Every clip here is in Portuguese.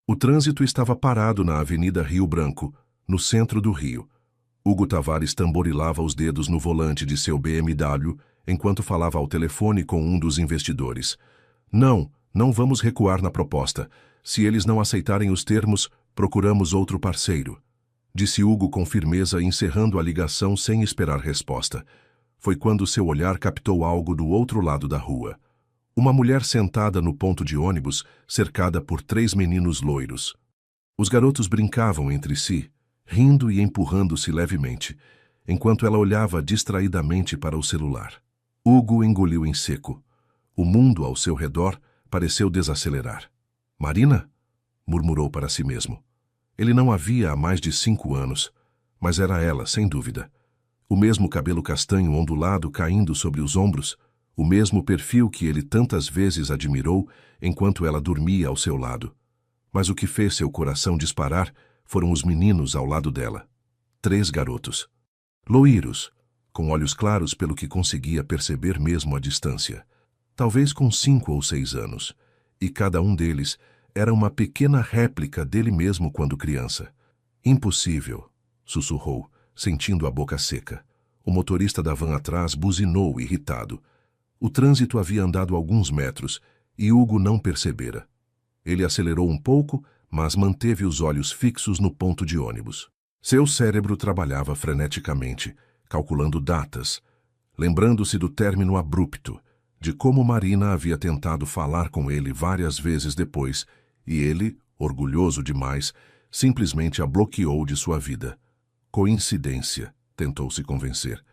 O trânsito estava parado na Avenida Rio Branco, no centro do Rio. Hugo Tavares tamborilava os dedos no volante de seu BMW enquanto falava ao telefone com um dos investidores. Não vamos recuar na proposta. Se eles não aceitarem os termos, procuramos outro parceiro, disse Hugo com firmeza, encerrando a ligação sem esperar resposta. Foi quando seu olhar captou algo do outro lado da rua. Uma mulher sentada no ponto de ônibus, cercada por 3 meninos loiros. Os garotos brincavam entre si, rindo e empurrando-se levemente, enquanto ela olhava distraidamente para o celular. Hugo engoliu em seco. O mundo ao seu redor pareceu desacelerar. Marina? Murmurou para si mesmo. Ele não a via há mais de 5 anos, mas era ela, sem dúvida. O mesmo cabelo castanho ondulado caindo sobre os ombros, o mesmo perfil que ele tantas vezes admirou enquanto ela dormia ao seu lado. Mas o que fez seu coração disparar foram os meninos ao lado dela. 3 garotos. Loiros, com olhos claros pelo que conseguia perceber mesmo à distância. Talvez com 5 ou 6 anos. E cada um deles era uma pequena réplica dele mesmo quando criança. Impossível, sussurrou, sentindo a boca seca. O motorista da van atrás buzinou, irritado. O trânsito havia andado alguns metros e Hugo não percebera. Ele acelerou um pouco, mas manteve os olhos fixos no ponto de ônibus. Seu cérebro trabalhava freneticamente, calculando datas, lembrando-se do término abrupto, de como Marina havia tentado falar com ele várias vezes depois, e ele, orgulhoso demais, simplesmente a bloqueou de sua vida. Coincidência, tentou se convencer.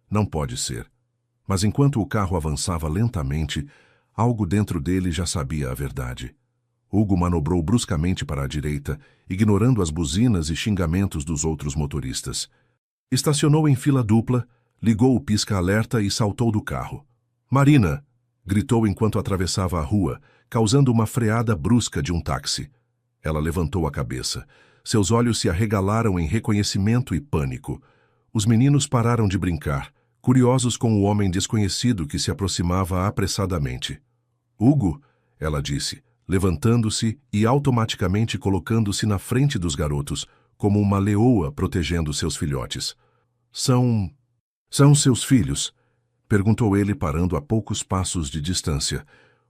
Não pode ser. Mas enquanto o carro avançava lentamente, algo dentro dele já sabia a verdade. Hugo manobrou bruscamente para a direita, ignorando as buzinas e xingamentos dos outros motoristas. Estacionou em fila dupla, ligou o pisca-alerta e saltou do carro. "Marina!" gritou enquanto atravessava a rua, causando uma freada brusca de um táxi. Ela levantou a cabeça. Seus olhos se arregalaram em reconhecimento e pânico. Os meninos pararam de brincar, curiosos com o homem desconhecido que se aproximava apressadamente. "Hugo!" ela disse, levantando-se e automaticamente colocando-se na frente dos garotos, como uma leoa protegendo seus filhotes. São seus filhos?" perguntou ele, parando a poucos passos de distância,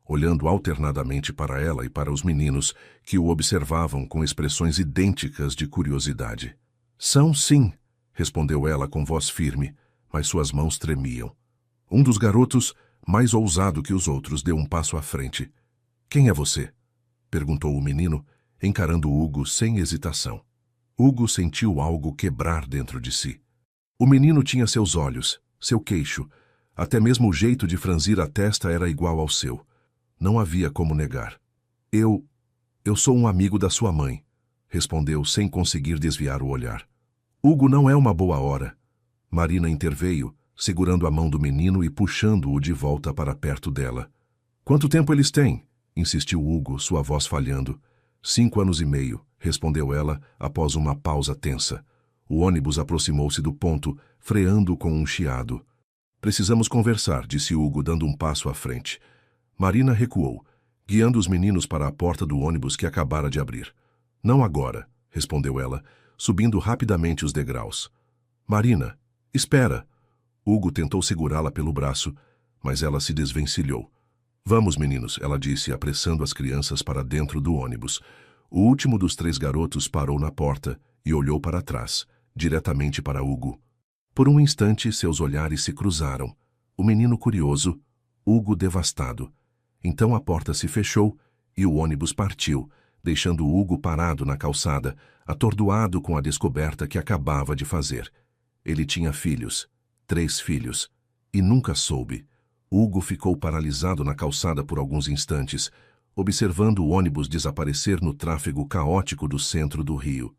olhando alternadamente para ela e para os meninos, que o observavam com expressões idênticas de curiosidade. "São, sim", respondeu ela com voz firme, mas suas mãos tremiam. Um dos garotos, mais ousado que os outros, deu um passo à frente. "Quem é você?" perguntou o menino, encarando Hugo sem hesitação. Hugo sentiu algo quebrar dentro de si. O menino tinha seus olhos, seu queixo, até mesmo o jeito de franzir a testa era igual ao seu. Não havia como negar. Eu sou um amigo da sua mãe", respondeu sem conseguir desviar o olhar. "Hugo, não é uma boa hora." Marina interveio, segurando a mão do menino e puxando-o de volta para perto dela. "Quanto tempo eles têm?" insistiu Hugo, sua voz falhando. 5 anos e meio, respondeu ela após uma pausa tensa. O ônibus aproximou-se do ponto, freando com um chiado. "Precisamos conversar", disse Hugo, dando um passo à frente. Marina recuou, guiando os meninos para a porta do ônibus que acabara de abrir. "Não agora", respondeu ela, subindo rapidamente os degraus. "Marina, espera!" Hugo tentou segurá-la pelo braço, mas ela se desvencilhou. "Vamos, meninos", ela disse, apressando as crianças para dentro do ônibus. O último dos 3 garotos parou na porta e olhou para trás, diretamente para Hugo. Por um instante, seus olhares se cruzaram. O menino curioso, Hugo devastado. Então a porta se fechou e o ônibus partiu, deixando Hugo parado na calçada, atordoado com a descoberta que acabava de fazer. Ele tinha filhos, 3 filhos, e nunca soube. Hugo ficou paralisado na calçada por alguns instantes, observando o ônibus desaparecer no tráfego caótico do centro do Rio.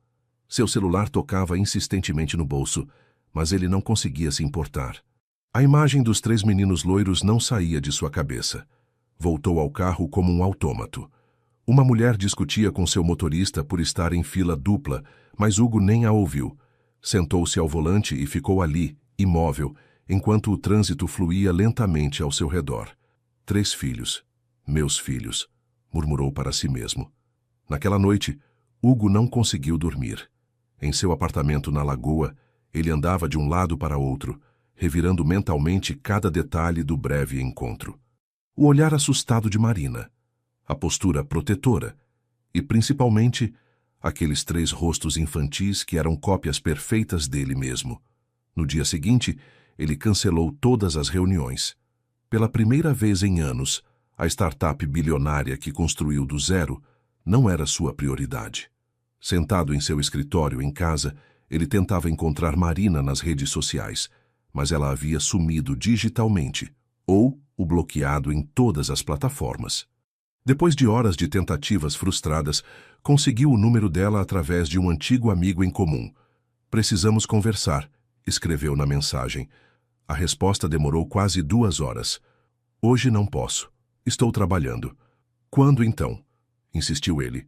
Seu celular tocava insistentemente no bolso, mas ele não conseguia se importar. A imagem dos 3 meninos loiros não saía de sua cabeça. Voltou ao carro como um autômato. Uma mulher discutia com seu motorista por estar em fila dupla, mas Hugo nem a ouviu. Sentou-se ao volante e ficou ali, imóvel, enquanto o trânsito fluía lentamente ao seu redor. 3 filhos. Meus filhos, murmurou para si mesmo. Naquela noite, Hugo não conseguiu dormir. Em seu apartamento na Lagoa, ele andava de um lado para outro, revirando mentalmente cada detalhe do breve encontro. O olhar assustado de Marina, a postura protetora e, principalmente, aqueles 3 rostos infantis que eram cópias perfeitas dele mesmo. No dia seguinte, ele cancelou todas as reuniões. Pela primeira vez em anos, a startup bilionária que construiu do zero não era sua prioridade. Sentado em seu escritório em casa, ele tentava encontrar Marina nas redes sociais, mas ela havia sumido digitalmente ou o bloqueado em todas as plataformas. Depois de horas de tentativas frustradas, conseguiu o número dela através de um antigo amigo em comum. "Precisamos conversar", escreveu na mensagem. A resposta demorou quase 2 horas. "Hoje não posso. Estou trabalhando." "Quando então?" insistiu ele.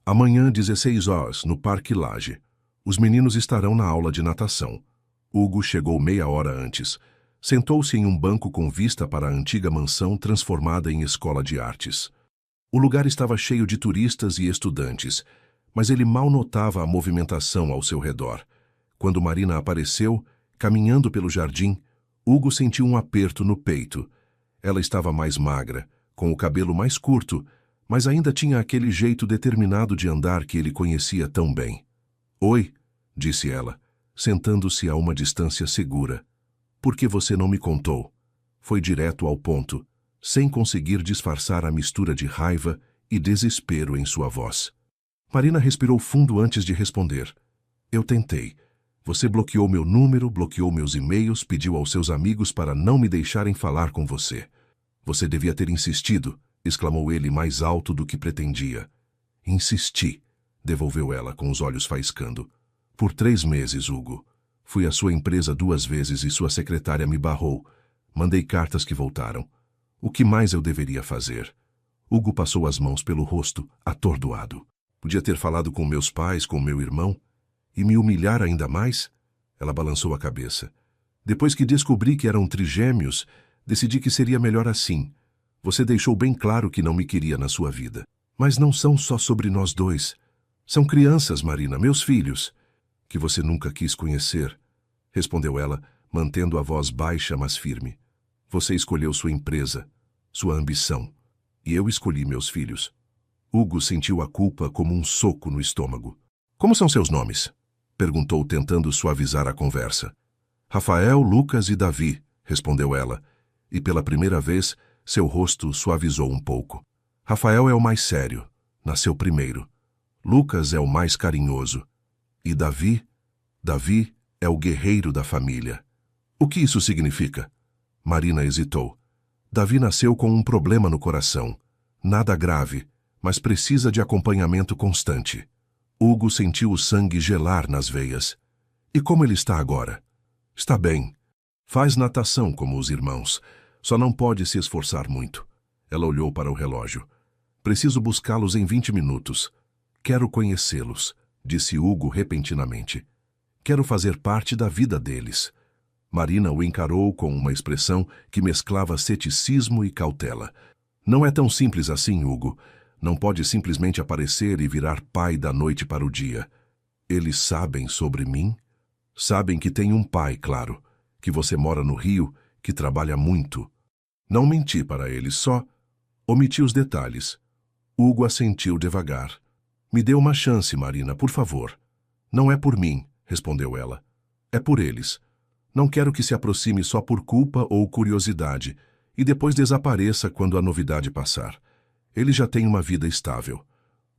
"Amanhã, 16 horas, no Parque Lage. Os meninos estarão na aula de natação." Hugo chegou meia hora antes. Sentou-se em um banco com vista para a antiga mansão transformada em escola de artes. O lugar estava cheio de turistas e estudantes, mas ele mal notava a movimentação ao seu redor. Quando Marina apareceu, caminhando pelo jardim, Hugo sentiu um aperto no peito. Ela estava mais magra, com o cabelo mais curto, mas ainda tinha aquele jeito determinado de andar que ele conhecia tão bem. "Oi", disse ela, sentando-se a uma distância segura. "Por que você não me contou?" Foi direto ao ponto, sem conseguir disfarçar a mistura de raiva e desespero em sua voz. Marina respirou fundo antes de responder. "Eu tentei. Você bloqueou meu número, bloqueou meus e-mails, pediu aos seus amigos para não me deixarem falar com você." "Você devia ter insistido", exclamou ele mais alto do que pretendia. "Insisti", devolveu ela com os olhos faiscando. "Por 3 meses, Hugo. Fui à sua empresa 2 vezes e sua secretária me barrou. Mandei cartas que voltaram. O que mais eu deveria fazer?" Hugo passou as mãos pelo rosto, atordoado. "Podia ter falado com meus pais, com meu irmão, e me humilhar ainda mais?" Ela balançou a cabeça. "Depois que descobri que eram trigêmeos, decidi que seria melhor assim. Você deixou bem claro que não me queria na sua vida. Mas não são só sobre nós dois. São crianças, Marina, meus filhos, que você nunca quis conhecer", respondeu ela, mantendo a voz baixa, mas firme. "Você escolheu sua empresa, sua ambição, e eu escolhi meus filhos." Hugo sentiu a culpa como um soco no estômago. "Como são seus nomes?" perguntou, tentando suavizar a conversa. "Rafael, Lucas e Davi", respondeu ela, e pela primeira vez seu rosto suavizou um pouco. "Rafael é o mais sério, nasceu primeiro. Lucas é o mais carinhoso. E Davi é o guerreiro da família." "O que isso significa?" Marina hesitou. "Davi nasceu com um problema no coração. Nada grave, mas precisa de acompanhamento constante." Hugo sentiu o sangue gelar nas veias. "E como ele está agora?" "Está bem. Faz natação como os irmãos. Só não pode se esforçar muito." Ela olhou para o relógio. "Preciso buscá-los em 20 minutos. Quero conhecê-los", disse Hugo repentinamente. "Quero fazer parte da vida deles." Marina o encarou com uma expressão que mesclava ceticismo e cautela. "Não é tão simples assim, Hugo. Não pode simplesmente aparecer e virar pai da noite para o dia. Eles sabem sobre mim? Sabem que tem um pai, claro, que você mora no Rio, que trabalha muito." Não menti para eles, só omiti os detalhes. Hugo assentiu devagar. "Me dê uma chance, Marina, por favor." "Não é por mim", respondeu ela. "É por eles. Não quero que se aproxime só por culpa ou curiosidade e depois desapareça quando a novidade passar. Ele já tem uma vida estável."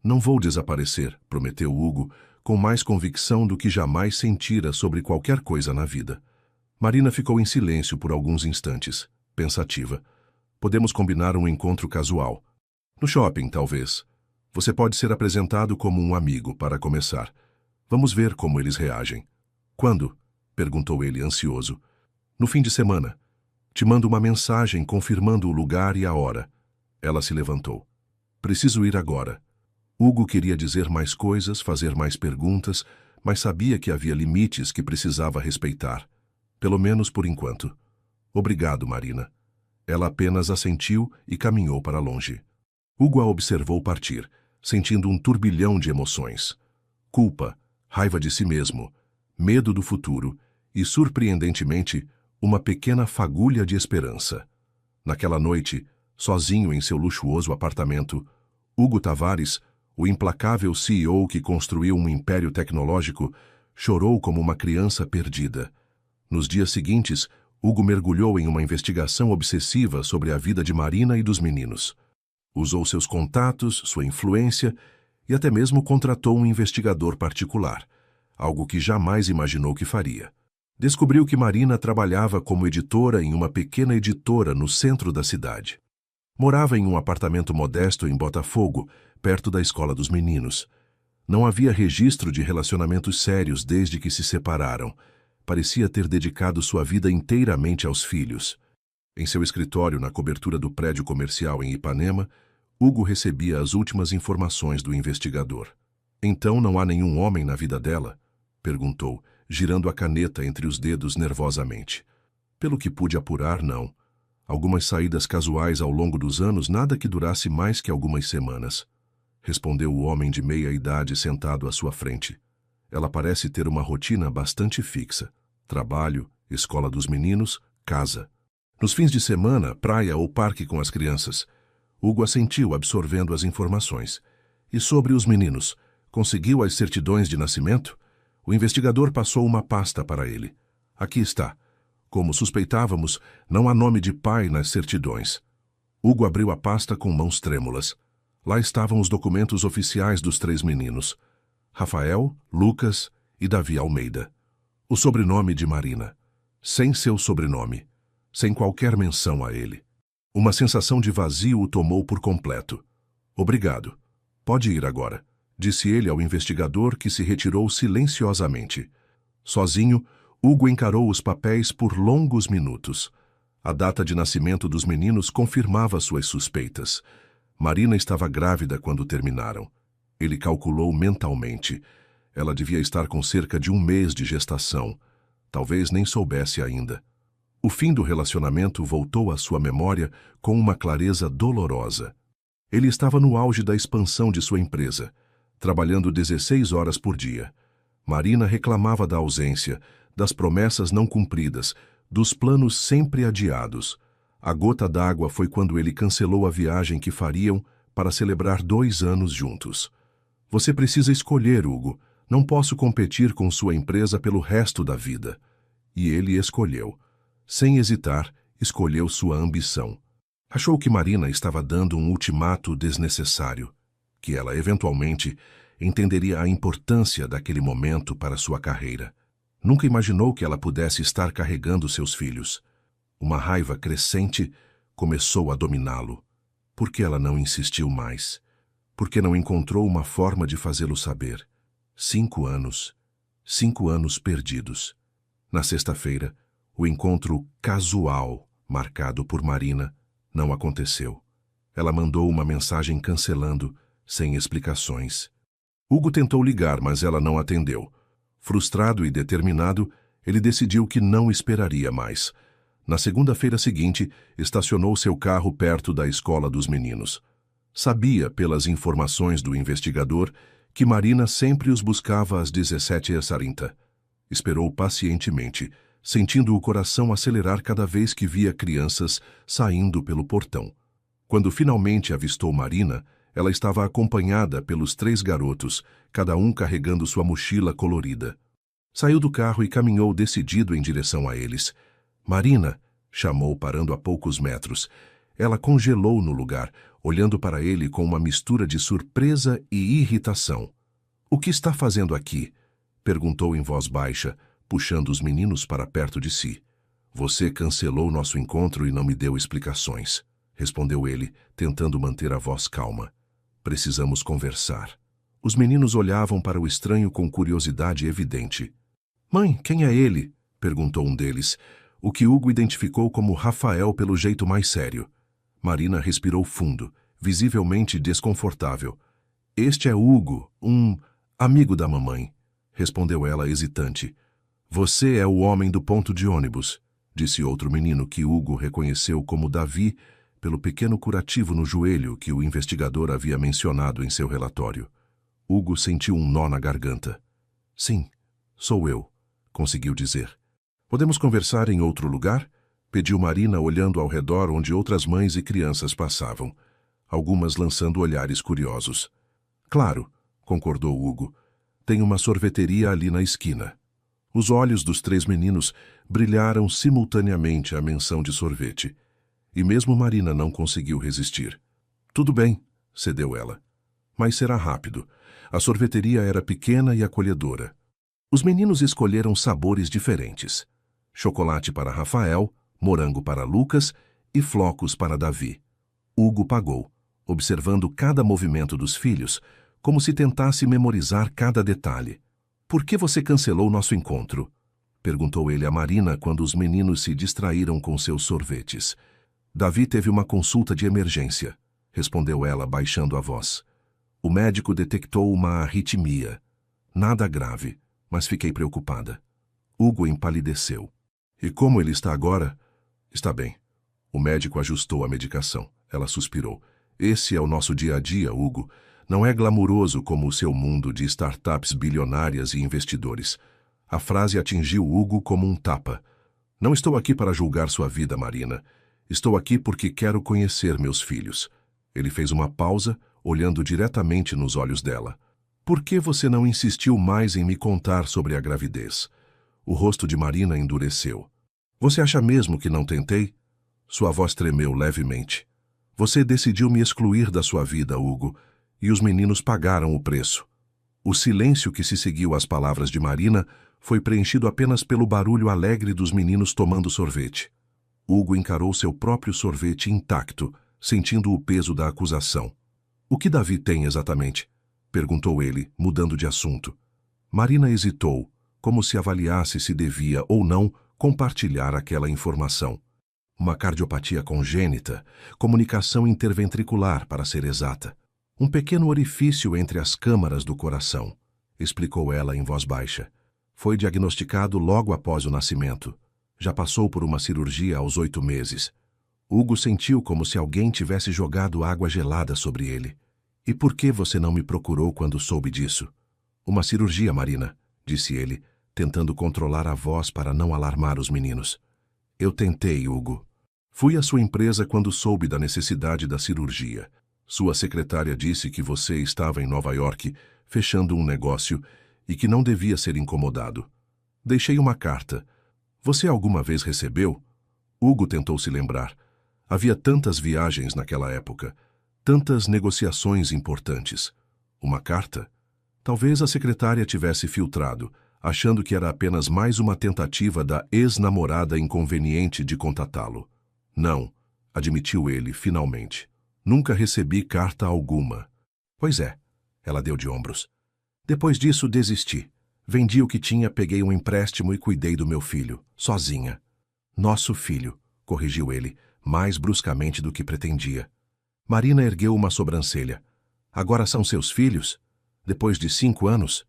"Não vou desaparecer", prometeu Hugo, com mais convicção do que jamais sentira sobre qualquer coisa na vida. Marina ficou em silêncio por alguns instantes, pensativa. "Podemos combinar um encontro casual. No shopping, talvez. Você pode ser apresentado como um amigo, para começar. Vamos ver como eles reagem." "Quando?" perguntou ele, ansioso. "No fim de semana. Te mando uma mensagem confirmando o lugar e a hora." Ela se levantou. "Preciso ir agora." Hugo queria dizer mais coisas, fazer mais perguntas, mas sabia que havia limites que precisava respeitar. Pelo menos por enquanto. "Obrigado, Marina." Ela apenas assentiu e caminhou para longe. Hugo a observou partir, sentindo um turbilhão de emoções. Culpa, raiva de si mesmo, medo do futuro e, surpreendentemente, uma pequena fagulha de esperança. Naquela noite, sozinho em seu luxuoso apartamento, Hugo Tavares, o implacável CEO que construiu um império tecnológico, chorou como uma criança perdida. Nos dias seguintes, Hugo mergulhou em uma investigação obsessiva sobre a vida de Marina e dos meninos. Usou seus contatos, sua influência e até mesmo contratou um investigador particular, algo que jamais imaginou que faria. Descobriu que Marina trabalhava como editora em uma pequena editora no centro da cidade. Morava em um apartamento modesto em Botafogo, perto da escola dos meninos. Não havia registro de relacionamentos sérios desde que se separaram. Parecia ter dedicado sua vida inteiramente aos filhos. Em seu escritório, na cobertura do prédio comercial em Ipanema, Hugo recebia as últimas informações do investigador. "Então não há nenhum homem na vida dela?" perguntou, girando a caneta entre os dedos nervosamente. "Pelo que pude apurar, não. Algumas saídas casuais ao longo dos anos, nada que durasse mais que algumas semanas", respondeu o homem de meia idade sentado à sua frente. "Ela parece ter uma rotina bastante fixa. Trabalho, escola dos meninos, casa. Nos fins de semana, praia ou parque com as crianças." Hugo assentiu, absorvendo as informações. "E sobre os meninos? Conseguiu as certidões de nascimento?" O investigador passou uma pasta para ele. "Aqui está. Como suspeitávamos, não há nome de pai nas certidões." Hugo abriu a pasta com mãos trêmulas. Lá estavam os documentos oficiais dos 3 meninos: Rafael, Lucas e Davi Almeida. O sobrenome de Marina, sem seu sobrenome, sem qualquer menção a ele. Uma sensação de vazio o tomou por completo. "Obrigado. Pode ir agora", disse ele ao investigador, que se retirou silenciosamente. Sozinho, Hugo encarou os papéis por longos minutos. A data de nascimento dos meninos confirmava suas suspeitas. Marina estava grávida quando terminaram. Ele calculou mentalmente. Ela devia estar com cerca de 1 mês de gestação. Talvez nem soubesse ainda. O fim do relacionamento voltou à sua memória com uma clareza dolorosa. Ele estava no auge da expansão de sua empresa, trabalhando 16 horas por dia. Marina reclamava da ausência, das promessas não cumpridas, dos planos sempre adiados. A gota d'água foi quando ele cancelou a viagem que fariam para celebrar 2 anos juntos. "Você precisa escolher, Hugo. Não posso competir com sua empresa pelo resto da vida." E ele escolheu. Sem hesitar, escolheu sua ambição. Achou que Marina estava dando um ultimato desnecessário, que ela, eventualmente, entenderia a importância daquele momento para sua carreira. Nunca imaginou que ela pudesse estar carregando seus filhos. Uma raiva crescente começou a dominá-lo. Por que ela não insistiu mais? Por que não encontrou uma forma de fazê-lo saber? 5 anos. 5 anos perdidos. Na sexta-feira, o encontro casual, marcado por Marina, não aconteceu. Ela mandou uma mensagem cancelando, sem explicações. Hugo tentou ligar, mas ela não atendeu. Frustrado e determinado, ele decidiu que não esperaria mais. Na segunda-feira seguinte, estacionou seu carro perto da escola dos meninos. Sabia, pelas informações do investigador, que Marina sempre os buscava às 17h30. Esperou pacientemente, sentindo o coração acelerar cada vez que via crianças saindo pelo portão. Quando finalmente avistou Marina, ela estava acompanhada pelos 3 garotos, cada um carregando sua mochila colorida. Saiu do carro e caminhou decidido em direção a eles. "Marina", chamou, parando a poucos metros. Ela congelou no lugar, olhando para ele com uma mistura de surpresa e irritação. "O que está fazendo aqui?" perguntou em voz baixa, puxando os meninos para perto de si. "Você cancelou nosso encontro e não me deu explicações", respondeu ele, tentando manter a voz calma. "Precisamos conversar." Os meninos olhavam para o estranho com curiosidade evidente. "Mãe, quem é ele?" perguntou um deles, o que Hugo identificou como Rafael pelo jeito mais sério. Marina respirou fundo, visivelmente desconfortável. "Este é Hugo, um amigo da mamãe", respondeu ela hesitante. "Você é o homem do ponto de ônibus", disse outro menino que Hugo reconheceu como Davi pelo pequeno curativo no joelho que o investigador havia mencionado em seu relatório. Hugo sentiu um nó na garganta. Sim, sou eu, conseguiu dizer. Podemos conversar em outro lugar? Pediu Marina, olhando ao redor onde outras mães e crianças passavam, algumas lançando olhares curiosos. Claro, concordou Hugo. Tem uma sorveteria ali na esquina. Os olhos dos 3 meninos brilharam simultaneamente à menção de sorvete. E mesmo Marina não conseguiu resistir. Tudo bem, cedeu ela. Mas será rápido. A sorveteria era pequena e acolhedora. Os meninos escolheram sabores diferentes. Chocolate para Rafael, morango para Lucas e flocos para Davi. Hugo pagou, observando cada movimento dos filhos, como se tentasse memorizar cada detalhe. Por que você cancelou nosso encontro? Perguntou ele a Marina quando os meninos se distraíram com seus sorvetes. Davi teve uma consulta de emergência, respondeu ela, baixando a voz. O médico detectou uma arritmia. Nada grave, mas fiquei preocupada. Hugo empalideceu. E como ele está agora? Está bem. O médico ajustou a medicação. Ela suspirou. Esse é o nosso dia a dia, Hugo. Não é glamuroso como o seu mundo de startups bilionárias e investidores. A frase atingiu Hugo como um tapa. Não estou aqui para julgar sua vida, Marina. Estou aqui porque quero conhecer meus filhos. Ele fez uma pausa, olhando diretamente nos olhos dela. Por que você não insistiu mais em me contar sobre a gravidez? O rosto de Marina endureceu. Você acha mesmo que não tentei? Sua voz tremeu levemente. Você decidiu me excluir da sua vida, Hugo, e os meninos pagaram o preço. O silêncio que se seguiu às palavras de Marina foi preenchido apenas pelo barulho alegre dos meninos tomando sorvete. Hugo encarou seu próprio sorvete intacto, sentindo o peso da acusação. O que Davi tem exatamente? Perguntou ele, mudando de assunto. Marina hesitou, como se avaliasse se devia ou não compartilhar aquela informação. Uma cardiopatia congênita, comunicação interventricular, para ser exata. Um pequeno orifício entre as câmaras do coração, explicou ela em voz baixa. Foi diagnosticado logo após o nascimento. Já passou por uma cirurgia aos 8 meses. Hugo sentiu como se alguém tivesse jogado água gelada sobre ele. E por que você não me procurou quando soube disso? Uma cirurgia, Marina, disse ele, tentando controlar a voz para não alarmar os meninos. Eu tentei, Hugo. Fui à sua empresa quando soube da necessidade da cirurgia. Sua secretária disse que você estava em Nova York, fechando um negócio, e que não devia ser incomodado. Deixei uma carta. Você alguma vez recebeu? Hugo tentou se lembrar. Havia tantas viagens naquela época, tantas negociações importantes. Uma carta? Talvez a secretária tivesse filtrado, achando que era apenas mais uma tentativa da ex-namorada inconveniente de contatá-lo. Não, admitiu ele, finalmente. Nunca recebi carta alguma. Pois é, ela deu de ombros. Depois disso, desisti. Vendi o que tinha, peguei um empréstimo e cuidei do meu filho, sozinha. Nosso filho, corrigiu ele, mais bruscamente do que pretendia. Marina ergueu uma sobrancelha. Agora são seus filhos? Depois de 5 anos?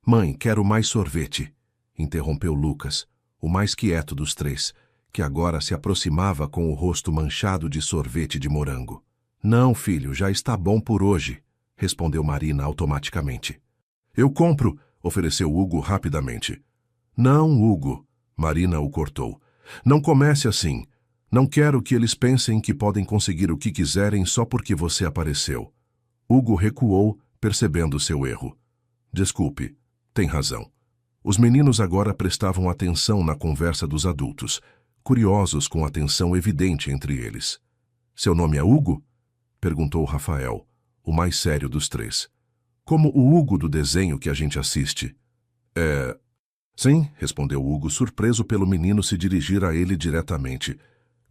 Mãe, quero mais sorvete, interrompeu Lucas, o mais quieto dos 3, que agora se aproximava com o rosto manchado de sorvete de morango. Não, filho, já está bom por hoje, respondeu Marina automaticamente. Eu compro, ofereceu Hugo rapidamente. Não, Hugo, Marina o cortou. Não comece assim. Não quero que eles pensem que podem conseguir o que quiserem só porque você apareceu. Hugo recuou, percebendo seu erro. Desculpe, tem razão. Os meninos agora prestavam atenção na conversa dos adultos, curiosos com a tensão evidente entre eles. Seu nome é Hugo? Perguntou Rafael, o mais sério dos 3. Como o Hugo do desenho que a gente assiste. Sim, respondeu Hugo, surpreso pelo menino se dirigir a ele diretamente.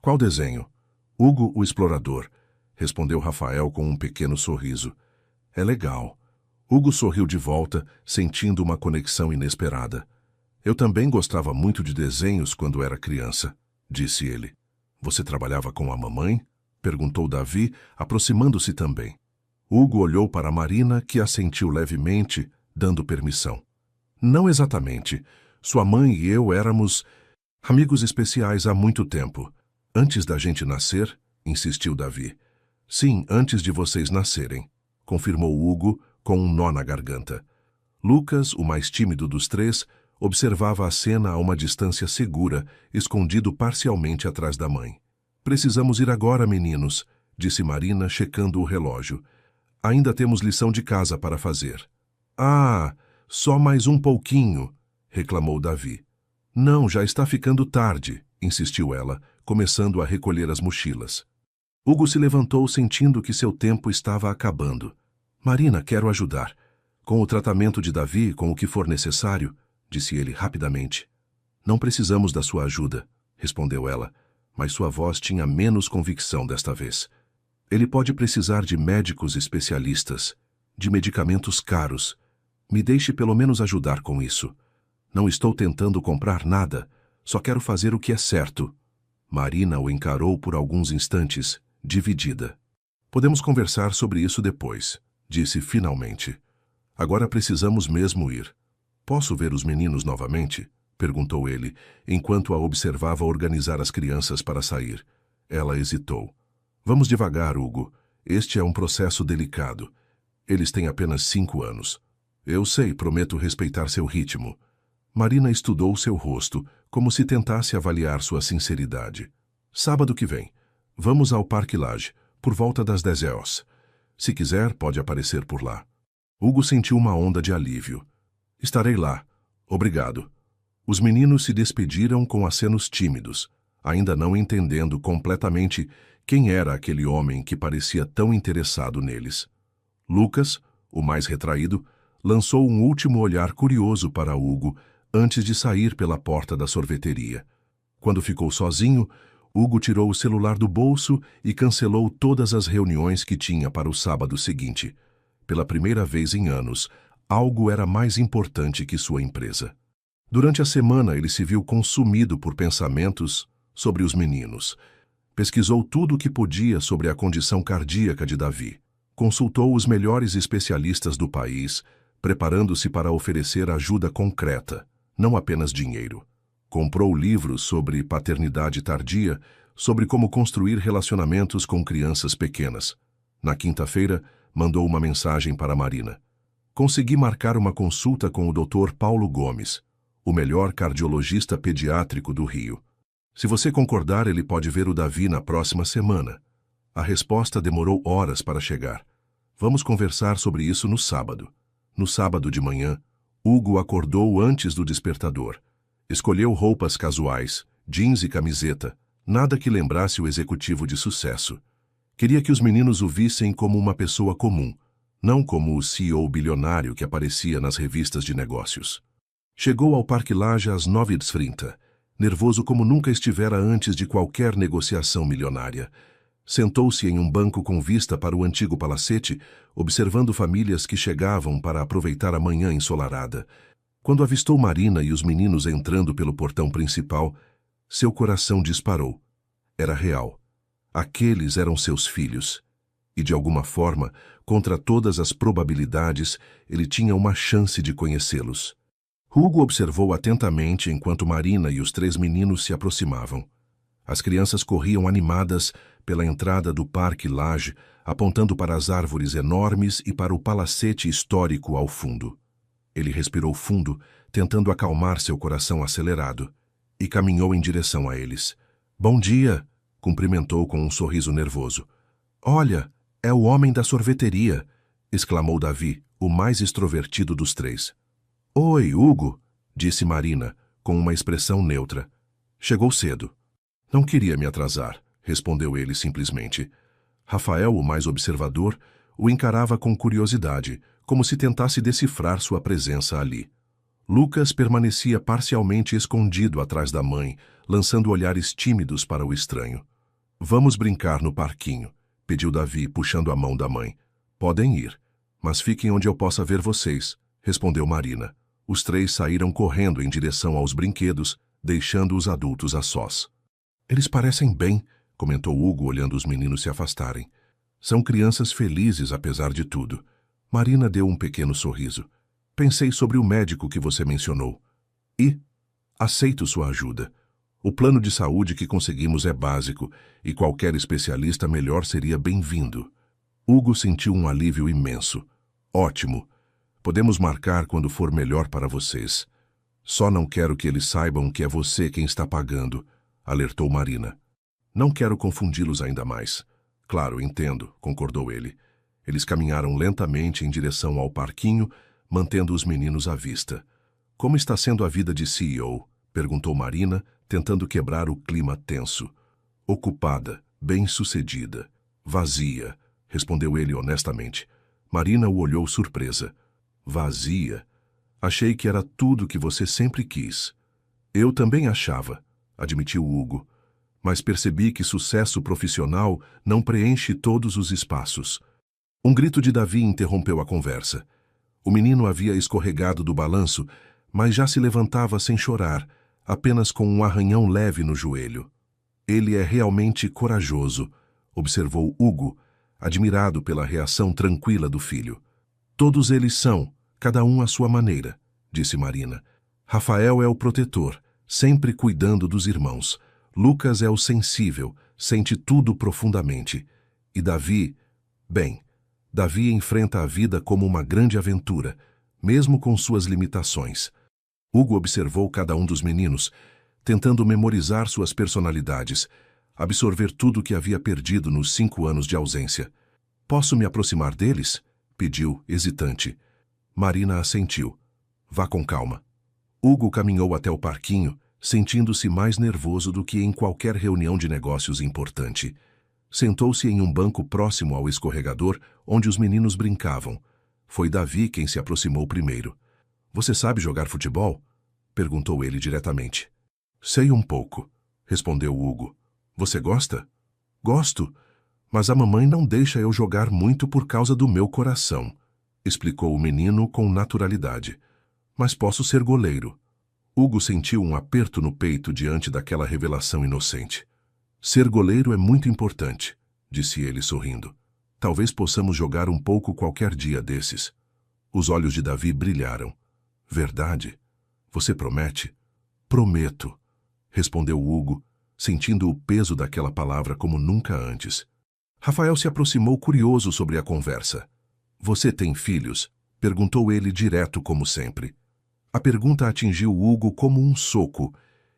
Qual desenho? Hugo, o Explorador, respondeu Rafael com um pequeno sorriso. É legal. Hugo sorriu de volta, sentindo uma conexão inesperada. Eu também gostava muito de desenhos quando era criança, disse ele. Você trabalhava com a mamãe? Perguntou Davi, aproximando-se também. Hugo olhou para Marina, que assentiu levemente, dando permissão. Não exatamente. Sua mãe e eu éramos amigos especiais há muito tempo. Antes da gente nascer, insistiu Davi. Sim, antes de vocês nascerem, confirmou Hugo com um nó na garganta. Lucas, o mais tímido dos três, observava a cena a uma distância segura, escondido parcialmente atrás da mãe. Precisamos ir agora, meninos, disse Marina, checando o relógio. Ainda temos lição de casa para fazer. Ah, só mais um pouquinho, reclamou Davi. Não, já está ficando tarde, insistiu ela, começando a recolher as mochilas. Hugo se levantou sentindo que seu tempo estava acabando. Marina, quero ajudar. Com o tratamento de Davi, com o que for necessário, disse ele rapidamente. Não precisamos da sua ajuda, respondeu ela, mas sua voz tinha menos convicção desta vez. Ele pode precisar de médicos especialistas, de medicamentos caros. Me deixe pelo menos ajudar com isso. Não estou tentando comprar nada, só quero fazer o que é certo. Marina o encarou por alguns instantes, dividida. Podemos conversar sobre isso depois, disse finalmente. Agora precisamos mesmo ir. Posso ver os meninos novamente? Perguntou ele, enquanto a observava organizar as crianças para sair. Ela hesitou. Vamos devagar, Hugo. Este é um processo delicado. Eles têm apenas 5 anos. Eu sei, prometo respeitar seu ritmo. Marina estudou seu rosto, como se tentasse avaliar sua sinceridade. Sábado que vem. Vamos ao Parque Lage, por volta das 10 horas. Se quiser, pode aparecer por lá. Hugo sentiu uma onda de alívio. Estarei lá. Obrigado. Os meninos se despediram com acenos tímidos, ainda não entendendo completamente quem era aquele homem que parecia tão interessado neles. Lucas, o mais retraído, lançou um último olhar curioso para Hugo antes de sair pela porta da sorveteria. Quando ficou sozinho, Hugo tirou o celular do bolso e cancelou todas as reuniões que tinha para o sábado seguinte. Pela primeira vez em anos, algo era mais importante que sua empresa. Durante a semana, ele se viu consumido por pensamentos sobre os meninos. Pesquisou tudo o que podia sobre a condição cardíaca de Davi. Consultou os melhores especialistas do país, preparando-se para oferecer ajuda concreta, não apenas dinheiro. Comprou livros sobre paternidade tardia, sobre como construir relacionamentos com crianças pequenas. Na quinta-feira, mandou uma mensagem para Marina. Consegui marcar uma consulta com o Dr. Paulo Gomes, o melhor cardiologista pediátrico do Rio. Se você concordar, ele pode ver o Davi na próxima semana. A resposta demorou horas para chegar. Vamos conversar sobre isso no sábado. No sábado de manhã, Hugo acordou antes do despertador. Escolheu roupas casuais, jeans e camiseta, nada que lembrasse o executivo de sucesso. Queria que os meninos o vissem como uma pessoa comum, não como o CEO bilionário que aparecia nas revistas de negócios. Chegou ao Parque Lage às 9h30, nervoso como nunca estivera antes de qualquer negociação milionária. Sentou-se em um banco com vista para o antigo palacete, observando famílias que chegavam para aproveitar a manhã ensolarada. Quando avistou Marina e os meninos entrando pelo portão principal, seu coração disparou. Era real. Aqueles eram seus filhos. E, de alguma forma, contra todas as probabilidades, ele tinha uma chance de conhecê-los. Hugo observou atentamente enquanto Marina e os 3 meninos se aproximavam. As crianças corriam animadas pela entrada do Parque Lage, apontando para as árvores enormes e para o palacete histórico ao fundo. Ele respirou fundo, tentando acalmar seu coração acelerado, e caminhou em direção a eles. Bom dia, cumprimentou com um sorriso nervoso. Olha, é o homem da sorveteria, exclamou Davi, o mais extrovertido dos 3. Oi, Hugo, disse Marina, com uma expressão neutra. Chegou cedo. Não queria me atrasar, respondeu ele simplesmente. Rafael, o mais observador, o encarava com curiosidade, como se tentasse decifrar sua presença ali. Lucas permanecia parcialmente escondido atrás da mãe, lançando olhares tímidos para o estranho. Vamos brincar no parquinho, pediu Davi, puxando a mão da mãe. Podem ir, mas fiquem onde eu possa ver vocês, respondeu Marina. Os 3 saíram correndo em direção aos brinquedos, deixando os adultos a sós. Eles parecem bem, comentou Hugo, olhando os meninos se afastarem. São crianças felizes, apesar de tudo. Marina deu um pequeno sorriso. Pensei sobre o médico que você mencionou. E aceito sua ajuda. O plano de saúde que conseguimos é básico e qualquer especialista melhor seria bem-vindo. Hugo sentiu um alívio imenso. Ótimo. Podemos marcar quando for melhor para vocês. Só não quero que eles saibam que é você quem está pagando, alertou Marina. Não quero confundi-los ainda mais. Claro, entendo, concordou ele. Eles caminharam lentamente em direção ao parquinho, mantendo os meninos à vista. Como está sendo a vida de CEO? Perguntou Marina, tentando quebrar o clima tenso. Ocupada, bem-sucedida, vazia, respondeu ele honestamente. Marina o olhou surpresa. Vazia? Achei que era tudo que você sempre quis. Eu também achava, admitiu Hugo, mas percebi que sucesso profissional não preenche todos os espaços. Um grito de Davi interrompeu a conversa. O menino havia escorregado do balanço, mas já se levantava sem chorar, apenas com um arranhão leve no joelho. Ele é realmente corajoso, observou Hugo, admirado pela reação tranquila do filho. Todos eles são, cada um à sua maneira, disse Marina. Rafael é o protetor, sempre cuidando dos irmãos. Lucas é o sensível, sente tudo profundamente. E Davi, bem, Davi enfrenta a vida como uma grande aventura, mesmo com suas limitações. Hugo observou cada um dos meninos, tentando memorizar suas personalidades, absorver tudo que havia perdido nos 5 anos de ausência. Posso me aproximar deles? Pediu, hesitante. Marina assentiu. Vá com calma. Hugo caminhou até o parquinho, sentindo-se mais nervoso do que em qualquer reunião de negócios importante. Sentou-se em um banco próximo ao escorregador, onde os meninos brincavam. Foi Davi quem se aproximou primeiro. Você sabe jogar futebol? Perguntou ele diretamente. Sei um pouco, respondeu Hugo. Você gosta? Gosto, mas a mamãe não deixa eu jogar muito por causa do meu coração, explicou o menino com naturalidade. Mas posso ser goleiro. Hugo sentiu um aperto no peito diante daquela revelação inocente. Ser goleiro é muito importante, disse ele sorrindo. Talvez possamos jogar um pouco qualquer dia desses. Os olhos de Davi brilharam. Verdade? Você promete? Prometo, respondeu Hugo, sentindo o peso daquela palavra como nunca antes. Rafael se aproximou curioso sobre a conversa. Você tem filhos? Perguntou ele direto como sempre. A pergunta atingiu Hugo como um soco.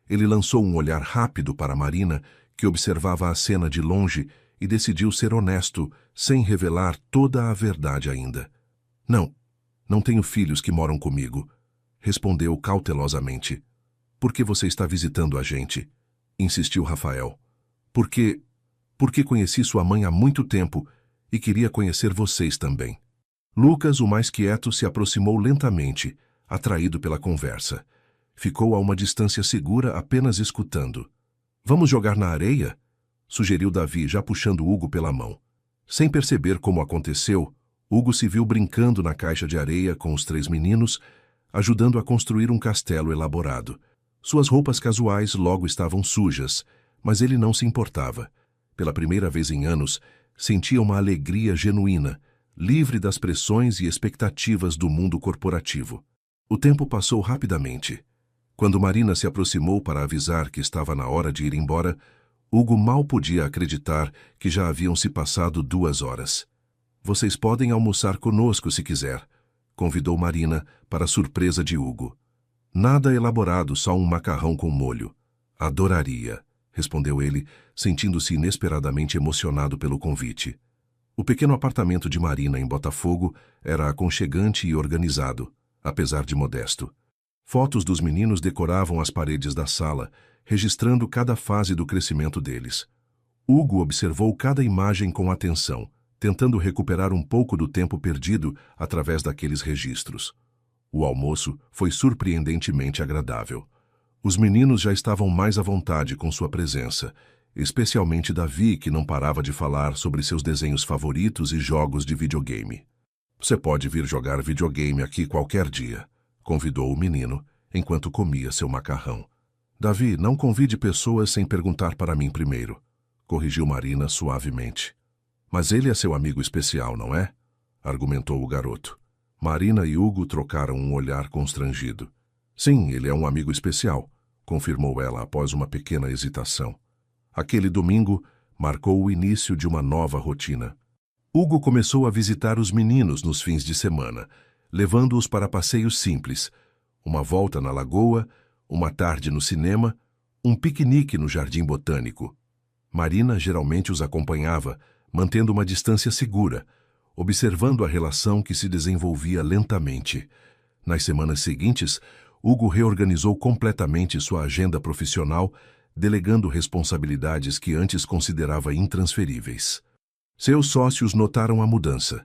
Ele lançou um olhar rápido para Marina, que observava a cena de longe, e decidiu ser honesto, sem revelar toda a verdade ainda. Não tenho filhos que moram comigo, respondeu cautelosamente. Por que você está visitando a gente? Insistiu Rafael. Porque conheci sua mãe há muito tempo e queria conhecer vocês também. Lucas, o mais quieto, se aproximou lentamente, atraído pela conversa. Ficou a uma distância segura apenas escutando. Vamos jogar na areia? Sugeriu Davi, já puxando Hugo pela mão. Sem perceber como aconteceu, Hugo se viu brincando na caixa de areia com os 3 meninos, ajudando a construir um castelo elaborado. Suas roupas casuais logo estavam sujas, mas ele não se importava. Pela primeira vez em anos, sentia uma alegria genuína, livre das pressões e expectativas do mundo corporativo. O tempo passou rapidamente. Quando Marina se aproximou para avisar que estava na hora de ir embora, Hugo mal podia acreditar que já haviam se passado 2 horas. Vocês podem almoçar conosco se quiser, convidou Marina, para a surpresa de Hugo. Nada elaborado, só um macarrão com molho. Adoraria, respondeu ele, sentindo-se inesperadamente emocionado pelo convite. O pequeno apartamento de Marina em Botafogo era aconchegante e organizado, apesar de modesto. Fotos dos meninos decoravam as paredes da sala, registrando cada fase do crescimento deles. Hugo observou cada imagem com atenção, tentando recuperar um pouco do tempo perdido através daqueles registros. O almoço foi surpreendentemente agradável. Os meninos já estavam mais à vontade com sua presença, especialmente Davi, que não parava de falar sobre seus desenhos favoritos e jogos de videogame. Você pode vir jogar videogame aqui qualquer dia, convidou o menino, enquanto comia seu macarrão. Davi, não convide pessoas sem perguntar para mim primeiro, corrigiu Marina suavemente. Mas ele é seu amigo especial, não é? Argumentou o garoto. Marina e Hugo trocaram um olhar constrangido. Sim, ele é um amigo especial, confirmou ela após uma pequena hesitação. Aquele domingo marcou o início de uma nova rotina. Hugo começou a visitar os meninos nos fins de semana, levando-os para passeios simples, uma volta na lagoa, uma tarde no cinema, um piquenique no jardim botânico. Marina geralmente os acompanhava, mantendo uma distância segura, observando a relação que se desenvolvia lentamente. Nas semanas seguintes, Hugo reorganizou completamente sua agenda profissional, delegando responsabilidades que antes considerava intransferíveis. Seus sócios notaram a mudança,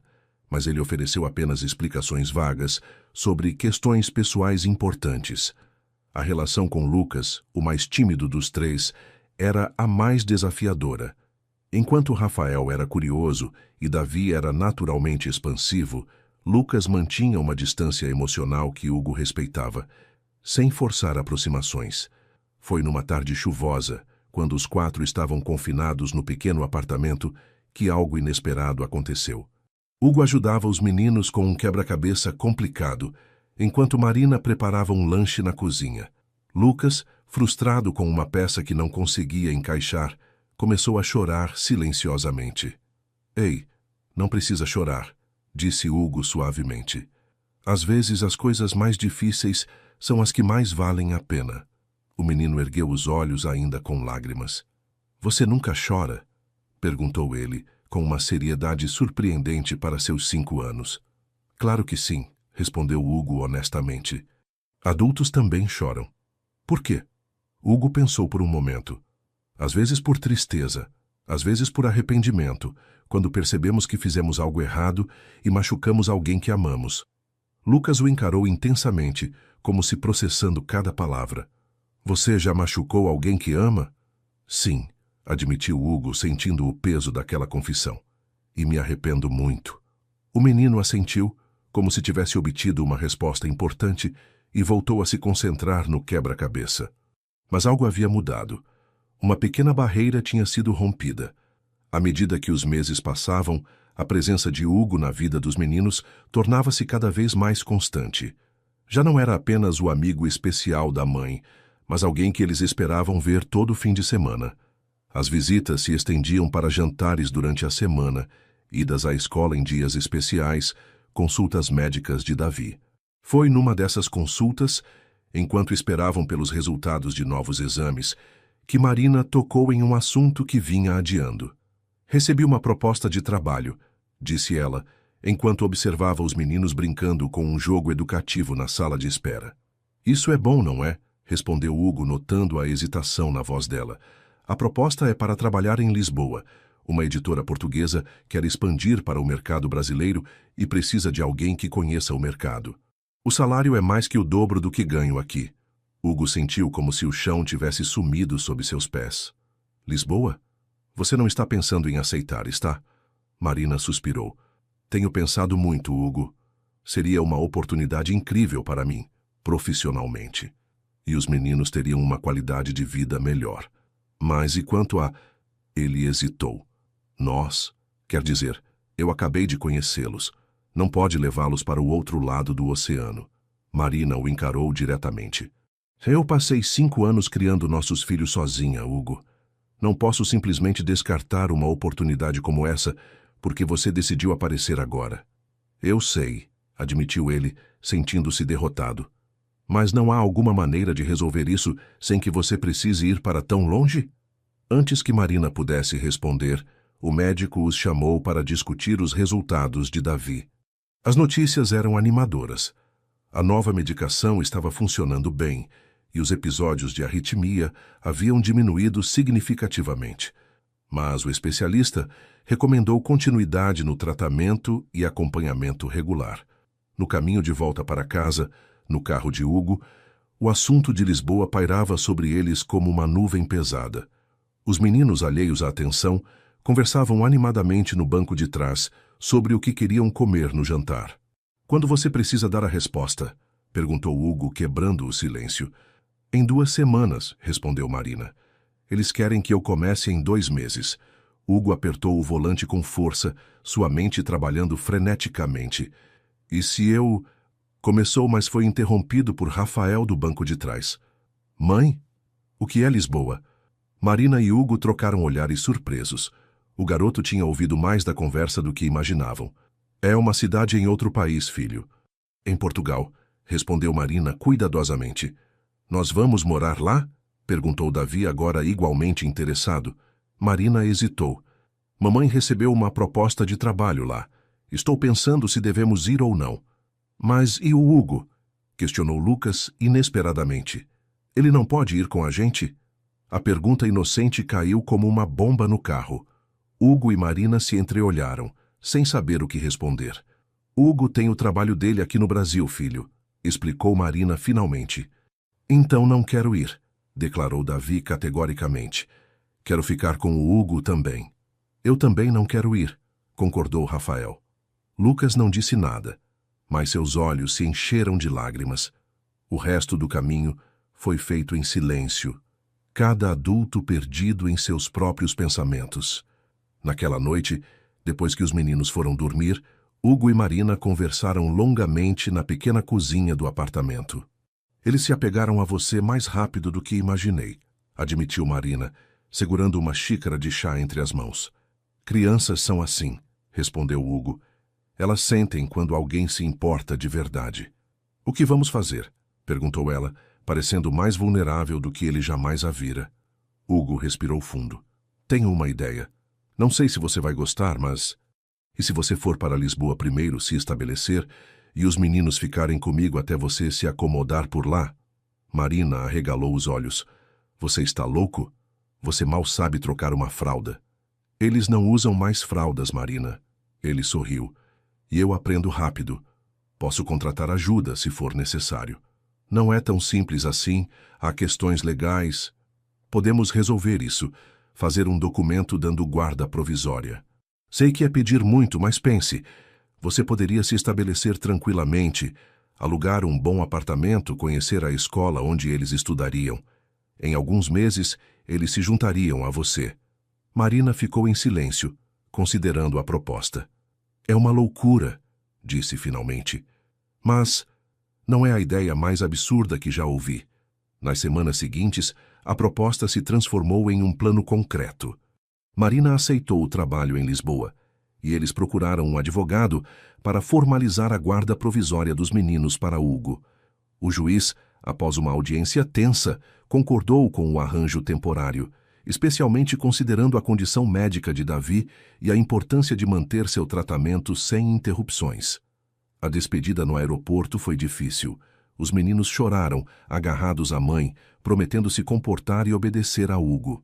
mas ele ofereceu apenas explicações vagas sobre questões pessoais importantes. A relação com Lucas, o mais tímido dos três, era a mais desafiadora. Enquanto Rafael era curioso e Davi era naturalmente expansivo, Lucas mantinha uma distância emocional que Hugo respeitava, sem forçar aproximações. Foi numa tarde chuvosa, quando os quatro estavam confinados no pequeno apartamento, que algo inesperado aconteceu. Hugo ajudava os meninos com um quebra-cabeça complicado, enquanto Marina preparava um lanche na cozinha. Lucas, frustrado com uma peça que não conseguia encaixar, começou a chorar silenciosamente. Ei, não precisa chorar, disse Hugo suavemente. Às vezes as coisas mais difíceis são as que mais valem a pena. O menino ergueu os olhos ainda com lágrimas. Você nunca chora? Perguntou ele, com uma seriedade surpreendente para seus 5 anos. Claro que sim, respondeu Hugo honestamente. Adultos também choram. Por quê? Hugo pensou por um momento. Às vezes por tristeza, às vezes por arrependimento, quando percebemos que fizemos algo errado e machucamos alguém que amamos. Lucas o encarou intensamente, como se processando cada palavra. Você já machucou alguém que ama? Sim, admitiu Hugo, sentindo o peso daquela confissão. E me arrependo muito. O menino assentiu, como se tivesse obtido uma resposta importante, e voltou a se concentrar no quebra-cabeça. Mas algo havia mudado. Uma pequena barreira tinha sido rompida. À medida que os meses passavam, a presença de Hugo na vida dos meninos tornava-se cada vez mais constante. Já não era apenas o amigo especial da mãe, mas alguém que eles esperavam ver todo fim de semana. As visitas se estendiam para jantares durante a semana, idas à escola em dias especiais, consultas médicas de Davi. Foi numa dessas consultas, enquanto esperavam pelos resultados de novos exames, que Marina tocou em um assunto que vinha adiando. Recebi uma proposta de trabalho, disse ela, enquanto observava os meninos brincando com um jogo educativo na sala de espera. Isso é bom, não é? Respondeu Hugo, notando a hesitação na voz dela. A proposta é para trabalhar em Lisboa. Uma editora portuguesa quer expandir para o mercado brasileiro e precisa de alguém que conheça o mercado. O salário é mais que o dobro do que ganho aqui. Hugo sentiu como se o chão tivesse sumido sob seus pés. Lisboa? Você não está pensando em aceitar, está? Marina suspirou. Tenho pensado muito, Hugo. Seria uma oportunidade incrível para mim, profissionalmente. E os meninos teriam uma qualidade de vida melhor. Mas e quanto a... Ele hesitou. Nós, quer dizer, eu acabei de conhecê-los. Não pode levá-los para o outro lado do oceano. Marina o encarou diretamente. Eu passei 5 anos criando nossos filhos sozinha, Hugo. Não posso simplesmente descartar uma oportunidade como essa porque você decidiu aparecer agora. Eu sei, admitiu ele, sentindo-se derrotado. Mas não há alguma maneira de resolver isso sem que você precise ir para tão longe? Antes que Marina pudesse responder, o médico os chamou para discutir os resultados de Davi. As notícias eram animadoras. A nova medicação estava funcionando bem e os episódios de arritmia haviam diminuído significativamente. Mas o especialista recomendou continuidade no tratamento e acompanhamento regular. No caminho de volta para casa, no carro de Hugo, o assunto de Lisboa pairava sobre eles como uma nuvem pesada. Os meninos, alheios à atenção, conversavam animadamente no banco de trás sobre o que queriam comer no jantar. Quando você precisa dar a resposta? Perguntou Hugo, quebrando o silêncio. Em 2 semanas, respondeu Marina. Eles querem que eu comece em 2 meses. Hugo apertou o volante com força, sua mente trabalhando freneticamente. E se eu... Começou, mas foi interrompido por Rafael do banco de trás. Mãe? O que é Lisboa? Marina e Hugo trocaram olhares surpresos. O garoto tinha ouvido mais da conversa do que imaginavam. É uma cidade em outro país, filho. Em Portugal, respondeu Marina cuidadosamente. Nós vamos morar lá? Perguntou Davi, agora igualmente interessado. Marina hesitou. Mamãe recebeu uma proposta de trabalho lá. Estou pensando se devemos ir ou não. Mas e o Hugo? Questionou Lucas inesperadamente. Ele não pode ir com a gente? A pergunta inocente caiu como uma bomba no carro. Hugo e Marina se entreolharam, sem saber o que responder. Hugo tem o trabalho dele aqui no Brasil, filho, explicou Marina finalmente. Então não quero ir, declarou Davi categoricamente. Quero ficar com o Hugo também. Eu também não quero ir, concordou Rafael. Lucas não disse nada, mas seus olhos se encheram de lágrimas. O resto do caminho foi feito em silêncio, cada adulto perdido em seus próprios pensamentos. Naquela noite, depois que os meninos foram dormir, Hugo e Marina conversaram longamente na pequena cozinha do apartamento. Eles se apegaram a você mais rápido do que imaginei, admitiu Marina, segurando uma xícara de chá entre as mãos. Crianças são assim, respondeu Hugo. Elas sentem quando alguém se importa de verdade. O que vamos fazer? Perguntou ela, parecendo mais vulnerável do que ele jamais a vira. Hugo respirou fundo. Tenho uma ideia. Não sei se você vai gostar, mas... E se você for para Lisboa primeiro se estabelecer e os meninos ficarem comigo até você se acomodar por lá? Marina arregalou os olhos. Você está louco? Você mal sabe trocar uma fralda. Eles não usam mais fraldas, Marina. Ele sorriu. E eu aprendo rápido. Posso contratar ajuda se for necessário. Não é tão simples assim, há questões legais. Podemos resolver isso, fazer um documento dando guarda provisória. Sei que é pedir muito, mas pense, você poderia se estabelecer tranquilamente, alugar um bom apartamento, conhecer a escola onde eles estudariam. Em alguns meses, eles se juntariam a você. Marina ficou em silêncio, considerando a proposta. É uma loucura, disse finalmente. Mas não é a ideia mais absurda que já ouvi. Nas semanas seguintes, a proposta se transformou em um plano concreto. Marina aceitou o trabalho em Lisboa, e eles procuraram um advogado para formalizar a guarda provisória dos meninos para Hugo. O juiz, após uma audiência tensa, concordou com o arranjo temporário, especialmente considerando a condição médica de Davi e a importância de manter seu tratamento sem interrupções. A despedida no aeroporto foi difícil. Os meninos choraram, agarrados à mãe, prometendo se comportar e obedecer a Hugo.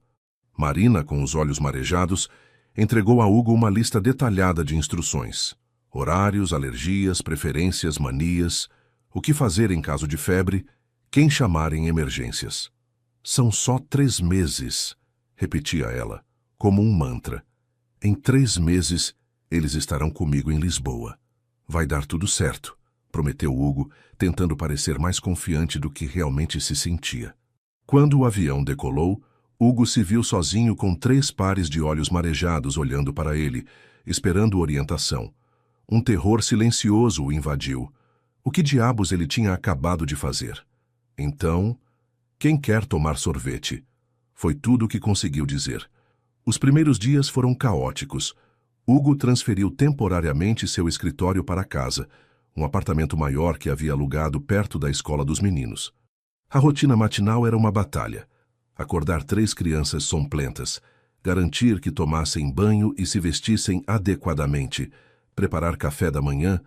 Marina, com os olhos marejados, entregou a Hugo uma lista detalhada de instruções. Horários, alergias, preferências, manias, o que fazer em caso de febre, quem chamar em emergências. São só 3 meses, repetia ela, como um mantra. Em 3 meses, eles estarão comigo em Lisboa. Vai dar tudo certo, prometeu Hugo, tentando parecer mais confiante do que realmente se sentia. Quando o avião decolou, Hugo se viu sozinho com 3 pares de olhos marejados olhando para ele, esperando orientação. Um terror silencioso o invadiu. O que diabos ele tinha acabado de fazer? Então, quem quer tomar sorvete? Foi tudo o que conseguiu dizer. Os primeiros dias foram caóticos. Hugo transferiu temporariamente seu escritório para casa, um apartamento maior que havia alugado perto da escola dos meninos. A rotina matinal era uma batalha. Acordar 3 crianças somplentas, garantir que tomassem banho e se vestissem adequadamente, preparar café da manhã,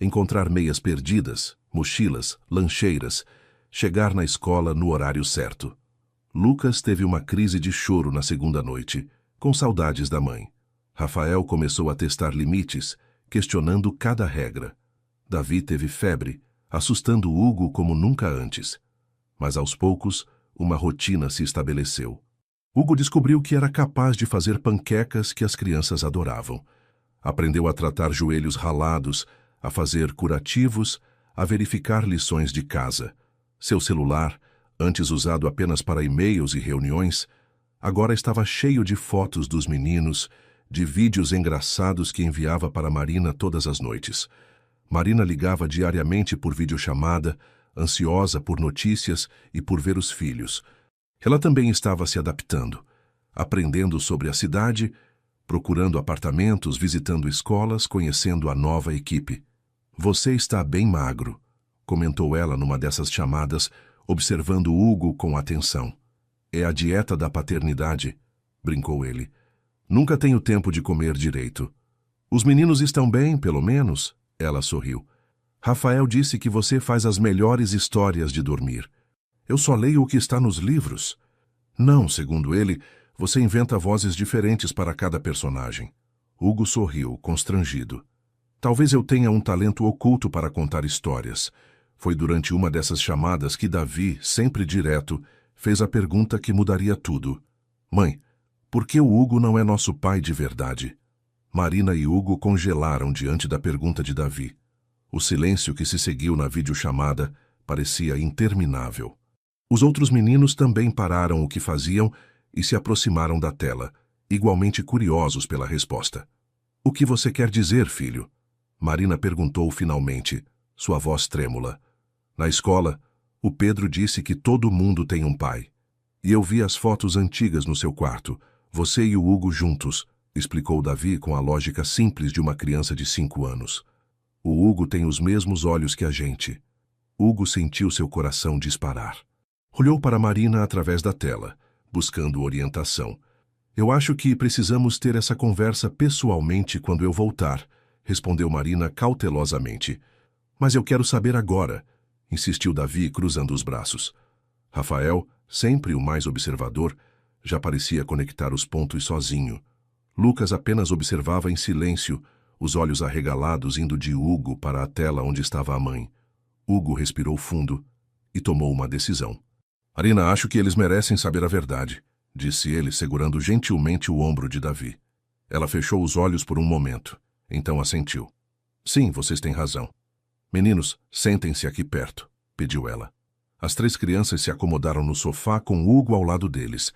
encontrar meias perdidas, mochilas, lancheiras, chegar na escola no horário certo. Lucas teve uma crise de choro na segunda noite, com saudades da mãe. Rafael começou a testar limites, questionando cada regra. Davi teve febre, assustando Hugo como nunca antes. Mas aos poucos, uma rotina se estabeleceu. Hugo descobriu que era capaz de fazer panquecas que as crianças adoravam. Aprendeu a tratar joelhos ralados, a fazer curativos, a verificar lições de casa. Seu celular, antes usado apenas para e-mails e reuniões, agora estava cheio de fotos dos meninos, de vídeos engraçados que enviava para Marina todas as noites. Marina ligava diariamente por videochamada, ansiosa por notícias e por ver os filhos. Ela também estava se adaptando, aprendendo sobre a cidade, procurando apartamentos, visitando escolas, conhecendo a nova equipe. Você está bem magro, comentou ela numa dessas chamadas, observando Hugo com atenção. É a dieta da paternidade, brincou ele. Nunca tenho tempo de comer direito. Os meninos estão bem, pelo menos? Ela sorriu. Rafael disse que você faz as melhores histórias de dormir. Eu só leio o que está nos livros. Não, segundo ele, você inventa vozes diferentes para cada personagem. Hugo sorriu, constrangido. Talvez eu tenha um talento oculto para contar histórias. Foi durante uma dessas chamadas que Davi, sempre direto, fez a pergunta que mudaria tudo. Mãe, por que o Hugo não é nosso pai de verdade? Marina e Hugo congelaram diante da pergunta de Davi. O silêncio que se seguiu na videochamada parecia interminável. Os outros meninos também pararam o que faziam e se aproximaram da tela, igualmente curiosos pela resposta. O que você quer dizer, filho? Marina perguntou finalmente, sua voz trêmula. Na escola, o Pedro disse que todo mundo tem um pai. E eu vi as fotos antigas no seu quarto, você e o Hugo juntos, explicou Davi com a lógica simples de uma criança de 5 anos. O Hugo tem os mesmos olhos que a gente. Hugo sentiu seu coração disparar. Olhou para Marina através da tela, buscando orientação. Eu acho que precisamos ter essa conversa pessoalmente quando eu voltar, respondeu Marina cautelosamente. Mas eu quero saber agora, insistiu Davi cruzando os braços. Rafael, sempre o mais observador, já parecia conectar os pontos sozinho. Lucas apenas observava em silêncio, os olhos arregalados indo de Hugo para a tela onde estava a mãe. Hugo respirou fundo e tomou uma decisão. Marina, acho que eles merecem saber a verdade, disse ele, segurando gentilmente o ombro de Davi. Ela fechou os olhos por um momento, então assentiu. Sim, vocês têm razão. Meninos, sentem-se aqui perto, pediu ela. As 3 crianças se acomodaram no sofá com Hugo ao lado deles.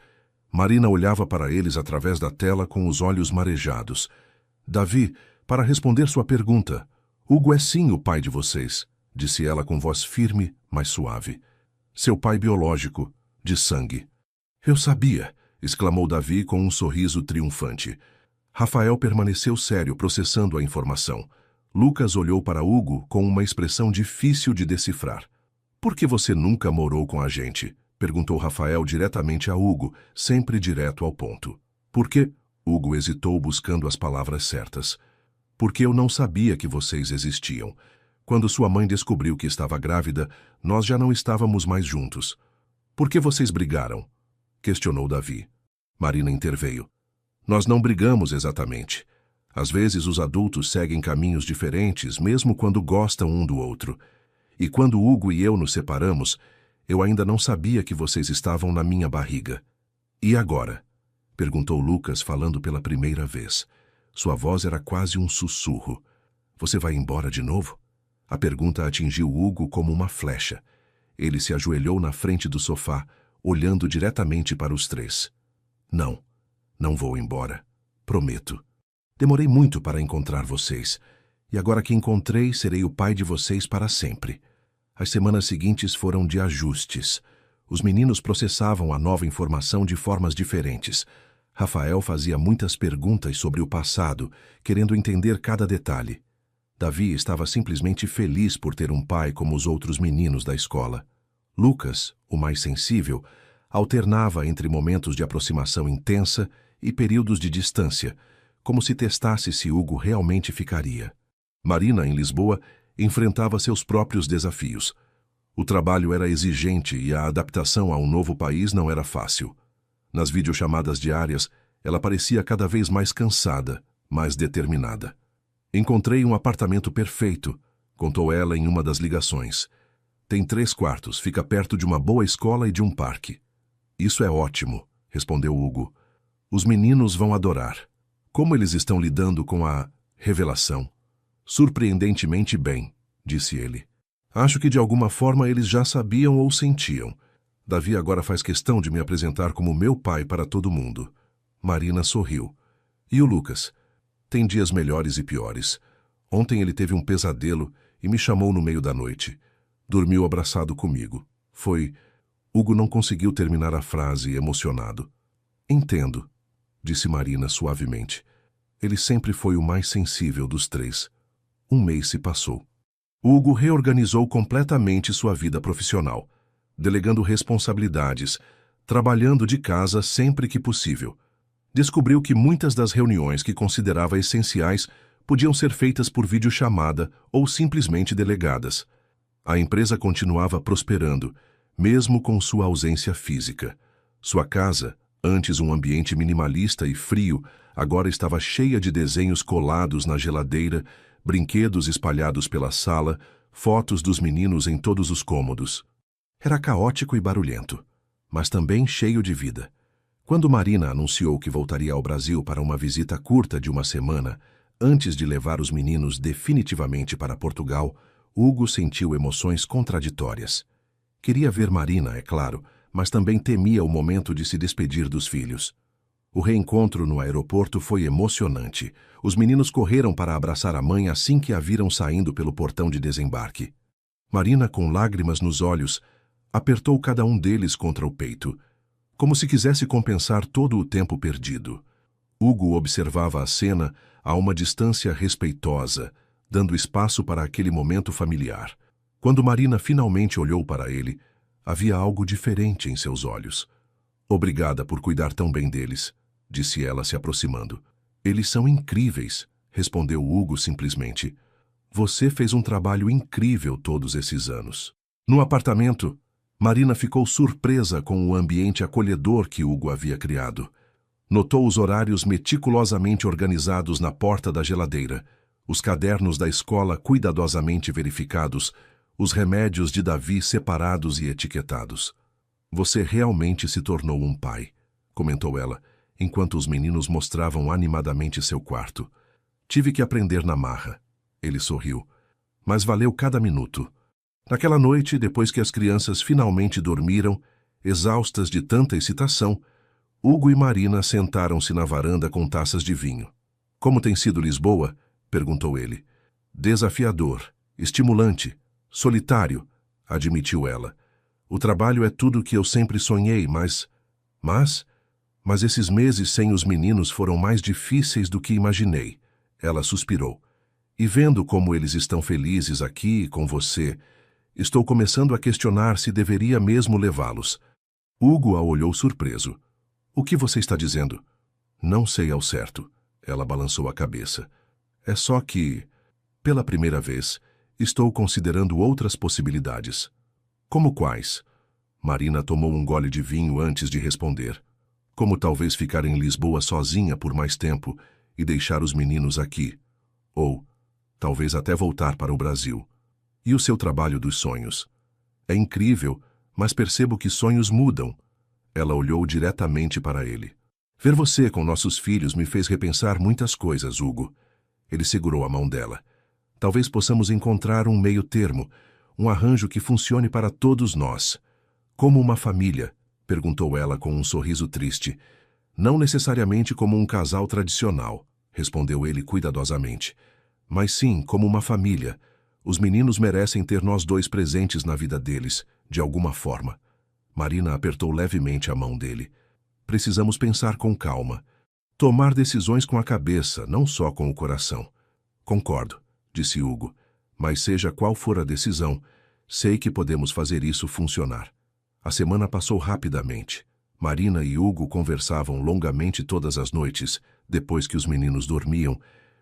Marina olhava para eles através da tela com os olhos marejados. Davi, para responder sua pergunta, Hugo é sim o pai de vocês, disse ela com voz firme, mas suave. Seu pai biológico, de sangue. Eu sabia, exclamou Davi com um sorriso triunfante. Rafael permaneceu sério, processando a informação. Lucas olhou para Hugo com uma expressão difícil de decifrar. Por que você nunca morou com a gente? Perguntou Rafael diretamente a Hugo, sempre direto ao ponto. Por quê? Hugo hesitou buscando as palavras certas. Porque eu não sabia que vocês existiam. Quando sua mãe descobriu que estava grávida, nós já não estávamos mais juntos. Por que vocês brigaram? Questionou Davi. Marina interveio. Nós não brigamos exatamente. Às vezes os adultos seguem caminhos diferentes, mesmo quando gostam um do outro. E quando Hugo e eu nos separamos, eu ainda não sabia que vocês estavam na minha barriga. E agora? Perguntou Lucas, falando pela primeira vez. Sua voz era quase um sussurro. Você vai embora de novo? A pergunta atingiu Hugo como uma flecha. Ele se ajoelhou na frente do sofá, olhando diretamente para os 3. Não, não vou embora. Prometo. Demorei muito para encontrar vocês. E agora que encontrei, serei o pai de vocês para sempre. As semanas seguintes foram de ajustes. Os meninos processavam a nova informação de formas diferentes. Rafael fazia muitas perguntas sobre o passado, querendo entender cada detalhe. Davi estava simplesmente feliz por ter um pai como os outros meninos da escola. Lucas, o mais sensível, alternava entre momentos de aproximação intensa e períodos de distância, como se testasse se Hugo realmente ficaria. Marina, em Lisboa, enfrentava seus próprios desafios. O trabalho era exigente e a adaptação a um novo país não era fácil. Nas videochamadas diárias, ela parecia cada vez mais cansada, mais determinada. Encontrei um apartamento perfeito, contou ela em uma das ligações. Tem 3 quartos, fica perto de uma boa escola e de um parque. Isso é ótimo, respondeu Hugo. Os meninos vão adorar. Como eles estão lidando com a revelação? Surpreendentemente bem, disse ele. Acho que de alguma forma eles já sabiam ou sentiam. Davi agora faz questão de me apresentar como meu pai para todo mundo. Marina sorriu. E o Lucas? Tem dias melhores e piores. Ontem ele teve um pesadelo e me chamou no meio da noite. Dormiu abraçado comigo. Foi Hugo não conseguiu terminar a frase, emocionado. Entendo, disse Marina suavemente. Ele sempre foi o mais sensível dos três. Um mês se passou. Hugo reorganizou completamente sua vida profissional, delegando responsabilidades, trabalhando de casa sempre que possível. Descobriu que muitas das reuniões que considerava essenciais podiam ser feitas por videochamada ou simplesmente delegadas. A empresa continuava prosperando, mesmo com sua ausência física. Sua casa, antes um ambiente minimalista e frio, agora estava cheia de desenhos colados na geladeira, brinquedos espalhados pela sala, fotos dos meninos em todos os cômodos. Era caótico e barulhento, mas também cheio de vida. Quando Marina anunciou que voltaria ao Brasil para uma visita curta de uma semana, antes de levar os meninos definitivamente para Portugal, Hugo sentiu emoções contraditórias. Queria ver Marina, é claro, mas também temia o momento de se despedir dos filhos. O reencontro no aeroporto foi emocionante. Os meninos correram para abraçar a mãe assim que a viram saindo pelo portão de desembarque. Marina, com lágrimas nos olhos, apertou cada um deles contra o peito, como se quisesse compensar todo o tempo perdido. Hugo observava a cena a uma distância respeitosa, dando espaço para aquele momento familiar. Quando Marina finalmente olhou para ele, havia algo diferente em seus olhos. Obrigada por cuidar tão bem deles, disse ela se aproximando. Eles são incríveis, respondeu Hugo simplesmente. Você fez um trabalho incrível todos esses anos. No apartamento, Marina ficou surpresa com o ambiente acolhedor que Hugo havia criado. Notou os horários meticulosamente organizados na porta da geladeira, os cadernos da escola cuidadosamente verificados, os remédios de Davi separados e etiquetados. Você realmente se tornou um pai, comentou ela, enquanto os meninos mostravam animadamente seu quarto. Tive que aprender na marra. Ele sorriu. Mas valeu cada minuto. Naquela noite, depois que as crianças finalmente dormiram, exaustas de tanta excitação, Hugo e Marina sentaram-se na varanda com taças de vinho. Como tem sido Lisboa? Perguntou ele. Desafiador, estimulante, solitário, admitiu ela. O trabalho é tudo o que eu sempre sonhei, mas esses meses sem os meninos foram mais difíceis do que imaginei. Ela suspirou. E vendo como eles estão felizes aqui com você, estou começando a questionar se deveria mesmo levá-los. Hugo a olhou surpreso. O que você está dizendo? Não sei ao certo. Ela balançou a cabeça. É só que, pela primeira vez, estou considerando outras possibilidades. Como quais? Marina tomou um gole de vinho antes de responder. Como talvez ficar em Lisboa sozinha por mais tempo e deixar os meninos aqui. Ou, talvez até voltar para o Brasil. E o seu trabalho dos sonhos? É incrível, mas percebo que sonhos mudam. Ela olhou diretamente para ele. Ver você com nossos filhos me fez repensar muitas coisas, Hugo. Ele segurou a mão dela. Talvez possamos encontrar um meio termo, um arranjo que funcione para todos nós. Como uma família, perguntou ela com um sorriso triste. Não necessariamente como um casal tradicional, respondeu ele cuidadosamente. Mas sim, como uma família. Os meninos merecem ter nós dois presentes na vida deles, de alguma forma. Marina apertou levemente a mão dele. Precisamos pensar com calma. Tomar decisões com a cabeça, não só com o coração. Concordo, disse Hugo. Mas seja qual for a decisão, sei que podemos fazer isso funcionar. A semana passou rapidamente. Marina e Hugo conversavam longamente todas as noites, depois que os meninos dormiam,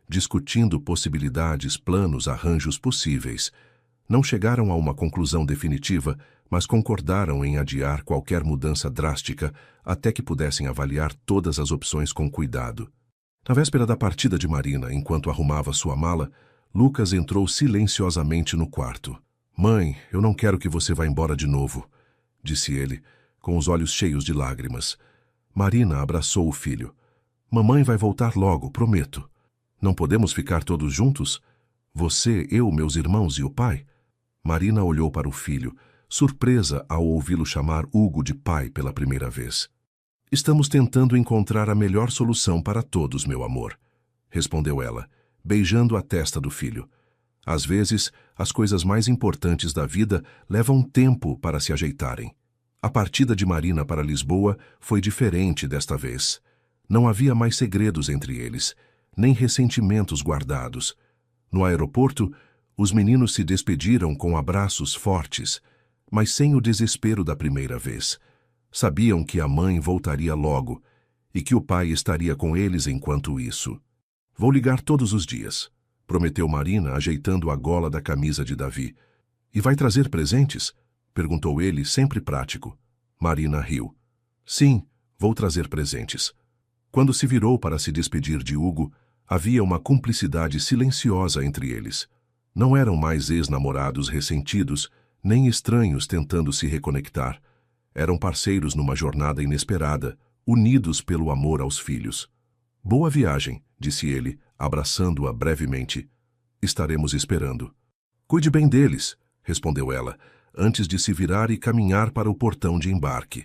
discutindo possibilidades, planos, arranjos possíveis. Não chegaram a uma conclusão definitiva, mas concordaram em adiar qualquer mudança drástica até que pudessem avaliar todas as opções com cuidado. Na véspera da partida de Marina, enquanto arrumava sua mala, Lucas entrou silenciosamente no quarto. Mãe, eu não quero que você vá embora de novo, disse ele, com os olhos cheios de lágrimas. Marina abraçou o filho. Mamãe vai voltar logo, prometo. Não podemos ficar todos juntos? Você, eu, meus irmãos e o pai? Marina olhou para o filho, surpresa ao ouvi-lo chamar Hugo de pai pela primeira vez. Estamos tentando encontrar a melhor solução para todos, meu amor, respondeu ela, beijando a testa do filho. Às vezes, as coisas mais importantes da vida levam tempo para se ajeitarem. A partida de Marina para Lisboa foi diferente desta vez. Não havia mais segredos entre eles, nem ressentimentos guardados. No aeroporto, os meninos se despediram com abraços fortes, mas sem o desespero da primeira vez. Sabiam que a mãe voltaria logo e que o pai estaria com eles enquanto isso. Vou ligar todos os dias, prometeu Marina, ajeitando a gola da camisa de Davi. E vai trazer presentes? Perguntou ele, sempre prático. Marina riu. Sim, vou trazer presentes. Quando se virou para se despedir de Hugo, havia uma cumplicidade silenciosa entre eles. Não eram mais ex-namorados ressentidos, nem estranhos tentando se reconectar. Eram parceiros numa jornada inesperada, unidos pelo amor aos filhos. Boa viagem, disse ele, abraçando-a brevemente. Estaremos esperando. Cuide bem deles, respondeu ela, antes de se virar e caminhar para o portão de embarque.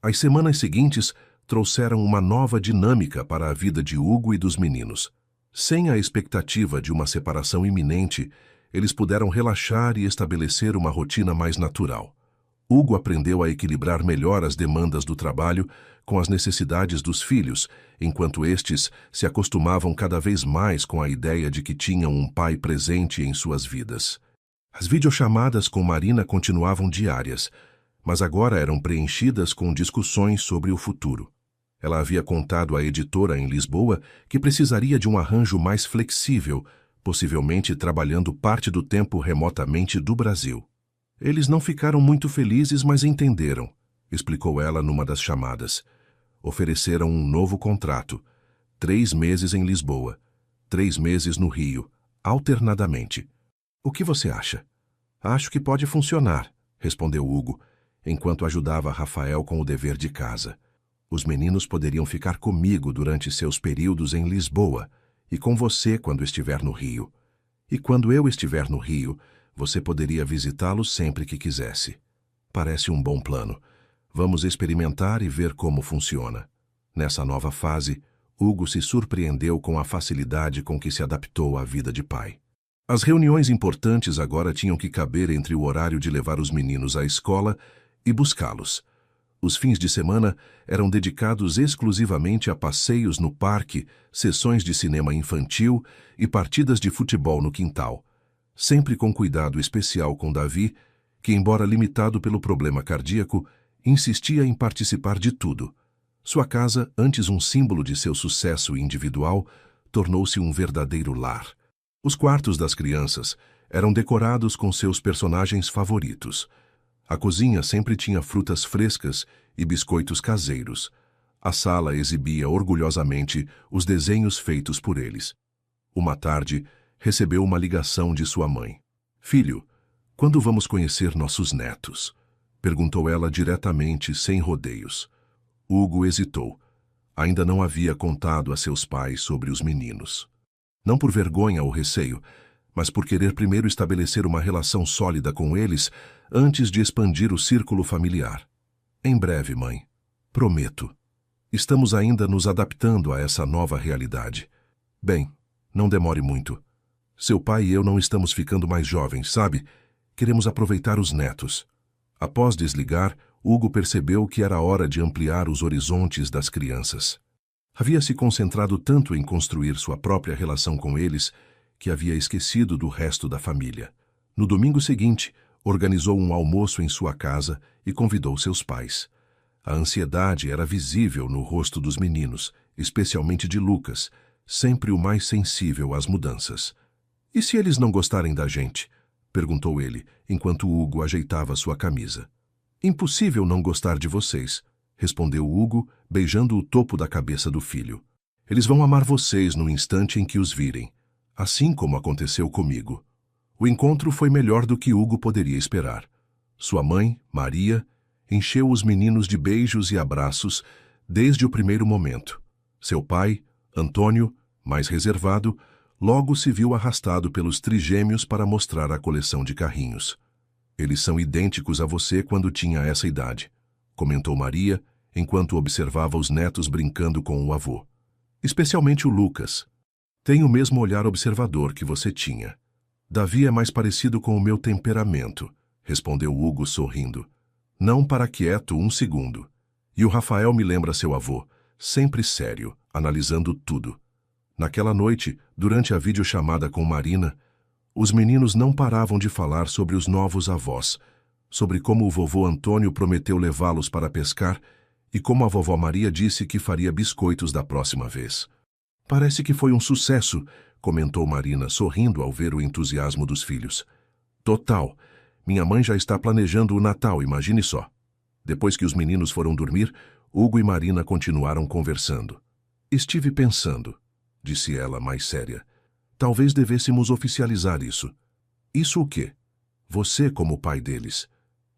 As semanas seguintes trouxeram uma nova dinâmica para a vida de Hugo e dos meninos. Sem a expectativa de uma separação iminente, eles puderam relaxar e estabelecer uma rotina mais natural. Hugo aprendeu a equilibrar melhor as demandas do trabalho com as necessidades dos filhos, enquanto estes se acostumavam cada vez mais com a ideia de que tinham um pai presente em suas vidas. As videochamadas com Marina continuavam diárias, mas agora eram preenchidas com discussões sobre o futuro. Ela havia contado à editora em Lisboa que precisaria de um arranjo mais flexível, possivelmente trabalhando parte do tempo remotamente do Brasil. Eles não ficaram muito felizes, mas entenderam, explicou ela numa das chamadas. Ofereceram um novo contrato. 3 meses em Lisboa, 3 meses no Rio, alternadamente. O que você acha? Acho que pode funcionar, respondeu Hugo, enquanto ajudava Rafael com o dever de casa. Os meninos poderiam ficar comigo durante seus períodos em Lisboa e com você quando estiver no Rio. E quando eu estiver no Rio, você poderia visitá-los sempre que quisesse. Parece um bom plano. Vamos experimentar e ver como funciona. Nessa nova fase, Hugo se surpreendeu com a facilidade com que se adaptou à vida de pai. As reuniões importantes agora tinham que caber entre o horário de levar os meninos à escola e buscá-los. Os fins de semana eram dedicados exclusivamente a passeios no parque, sessões de cinema infantil e partidas de futebol no quintal, sempre com cuidado especial com Davi, que, embora limitado pelo problema cardíaco, insistia em participar de tudo. Sua casa, antes um símbolo de seu sucesso individual, tornou-se um verdadeiro lar. Os quartos das crianças eram decorados com seus personagens favoritos. A cozinha sempre tinha frutas frescas e biscoitos caseiros. A sala exibia orgulhosamente os desenhos feitos por eles. Uma tarde, recebeu uma ligação de sua mãe. Filho, quando vamos conhecer nossos netos? Perguntou ela diretamente, sem rodeios. Hugo hesitou. Ainda não havia contado a seus pais sobre os meninos. Não por vergonha ou receio, mas por querer primeiro estabelecer uma relação sólida com eles antes de expandir o círculo familiar. Em breve, mãe. Prometo. Estamos ainda nos adaptando a essa nova realidade. Bem, não demore muito. Seu pai e eu não estamos ficando mais jovens, sabe? Queremos aproveitar os netos. Após desligar, Hugo percebeu que era hora de ampliar os horizontes das crianças. Havia se concentrado tanto em construir sua própria relação com eles que havia esquecido do resto da família. No domingo seguinte, organizou um almoço em sua casa e convidou seus pais. A ansiedade era visível no rosto dos meninos, especialmente de Lucas, sempre o mais sensível às mudanças. — E se eles não gostarem da gente? Perguntou ele, enquanto Hugo ajeitava sua camisa. — Impossível não gostar de vocês, respondeu Hugo, beijando o topo da cabeça do filho. Eles vão amar vocês no instante em que os virem, assim como aconteceu comigo. O encontro foi melhor do que Hugo poderia esperar. Sua mãe, Maria, encheu os meninos de beijos e abraços desde o primeiro momento. Seu pai, Antônio, mais reservado, logo se viu arrastado pelos trigêmeos para mostrar a coleção de carrinhos. Eles são idênticos a você quando tinha essa idade, comentou Maria, enquanto observava os netos brincando com o avô. Especialmente o Lucas. Tem o mesmo olhar observador que você tinha. Davi é mais parecido com o meu temperamento, respondeu Hugo sorrindo. Não para quieto um segundo. E o Rafael me lembra seu avô, sempre sério, analisando tudo. Naquela noite, durante a videochamada com Marina, os meninos não paravam de falar sobre os novos avós, sobre como o vovô Antônio prometeu levá-los para pescar e como a vovó Maria disse que faria biscoitos da próxima vez. Parece que foi um sucesso, comentou Marina, sorrindo ao ver o entusiasmo dos filhos. Total. Minha mãe já está planejando o Natal, imagine só. Depois que os meninos foram dormir, Hugo e Marina continuaram conversando. Estive pensando, disse ela mais séria. Talvez devêssemos oficializar isso. Isso o quê? Você como pai deles.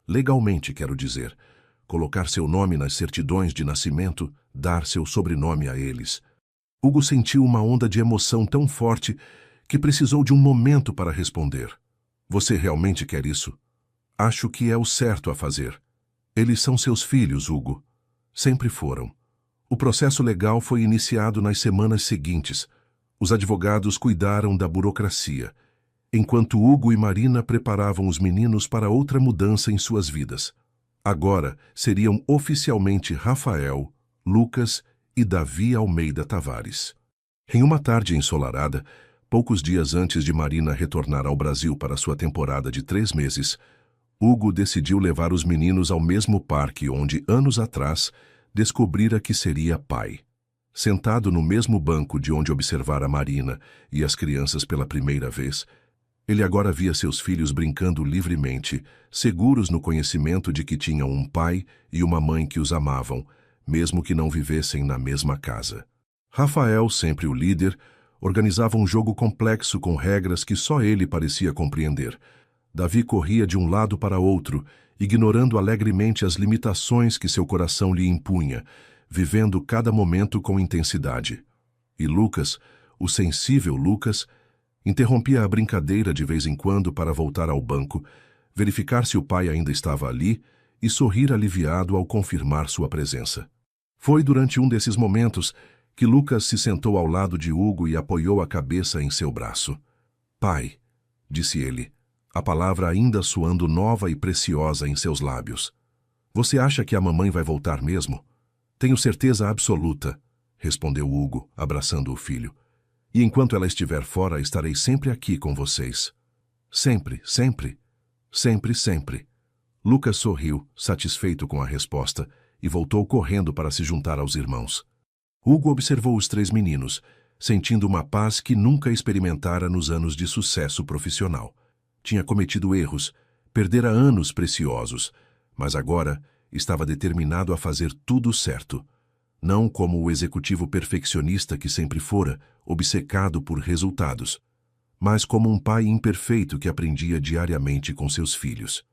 Legalmente, quero dizer. Colocar seu nome nas certidões de nascimento, dar seu sobrenome a eles. Hugo sentiu uma onda de emoção tão forte que precisou de um momento para responder. Você realmente quer isso? Acho que é o certo a fazer. Eles são seus filhos, Hugo. Sempre foram. O processo legal foi iniciado nas semanas seguintes. Os advogados cuidaram da burocracia, enquanto Hugo e Marina preparavam os meninos para outra mudança em suas vidas. Agora seriam oficialmente Rafael, Lucas e Davi Almeida Tavares. Em uma tarde ensolarada, poucos dias antes de Marina retornar ao Brasil para sua temporada de 3 meses, Hugo decidiu levar os meninos ao mesmo parque onde, anos atrás, descobrira que seria pai. Sentado no mesmo banco de onde observara Marina e as crianças pela primeira vez, ele agora via seus filhos brincando livremente, seguros no conhecimento de que tinham um pai e uma mãe que os amavam, mesmo que não vivessem na mesma casa. Rafael, sempre o líder, organizava um jogo complexo com regras que só ele parecia compreender. Davi corria de um lado para outro, ignorando alegremente as limitações que seu coração lhe impunha, vivendo cada momento com intensidade. E Lucas, o sensível Lucas, interrompia a brincadeira de vez em quando para voltar ao banco, verificar se o pai ainda estava ali e sorrir aliviado ao confirmar sua presença. Foi durante um desses momentos que Lucas se sentou ao lado de Hugo e apoiou a cabeça em seu braço. Pai, disse ele, a palavra ainda soando nova e preciosa em seus lábios. Você acha que a mamãe vai voltar mesmo? Tenho certeza absoluta, respondeu Hugo, abraçando o filho. E enquanto ela estiver fora, estarei sempre aqui com vocês. Sempre, sempre, sempre, sempre. Lucas sorriu, satisfeito com a resposta, e voltou correndo para se juntar aos irmãos. Hugo observou os 3 meninos, sentindo uma paz que nunca experimentara nos anos de sucesso profissional. Tinha cometido erros, perdera anos preciosos, mas agora estava determinado a fazer tudo certo. Não como o executivo perfeccionista que sempre fora, obcecado por resultados, mas como um pai imperfeito que aprendia diariamente com seus filhos.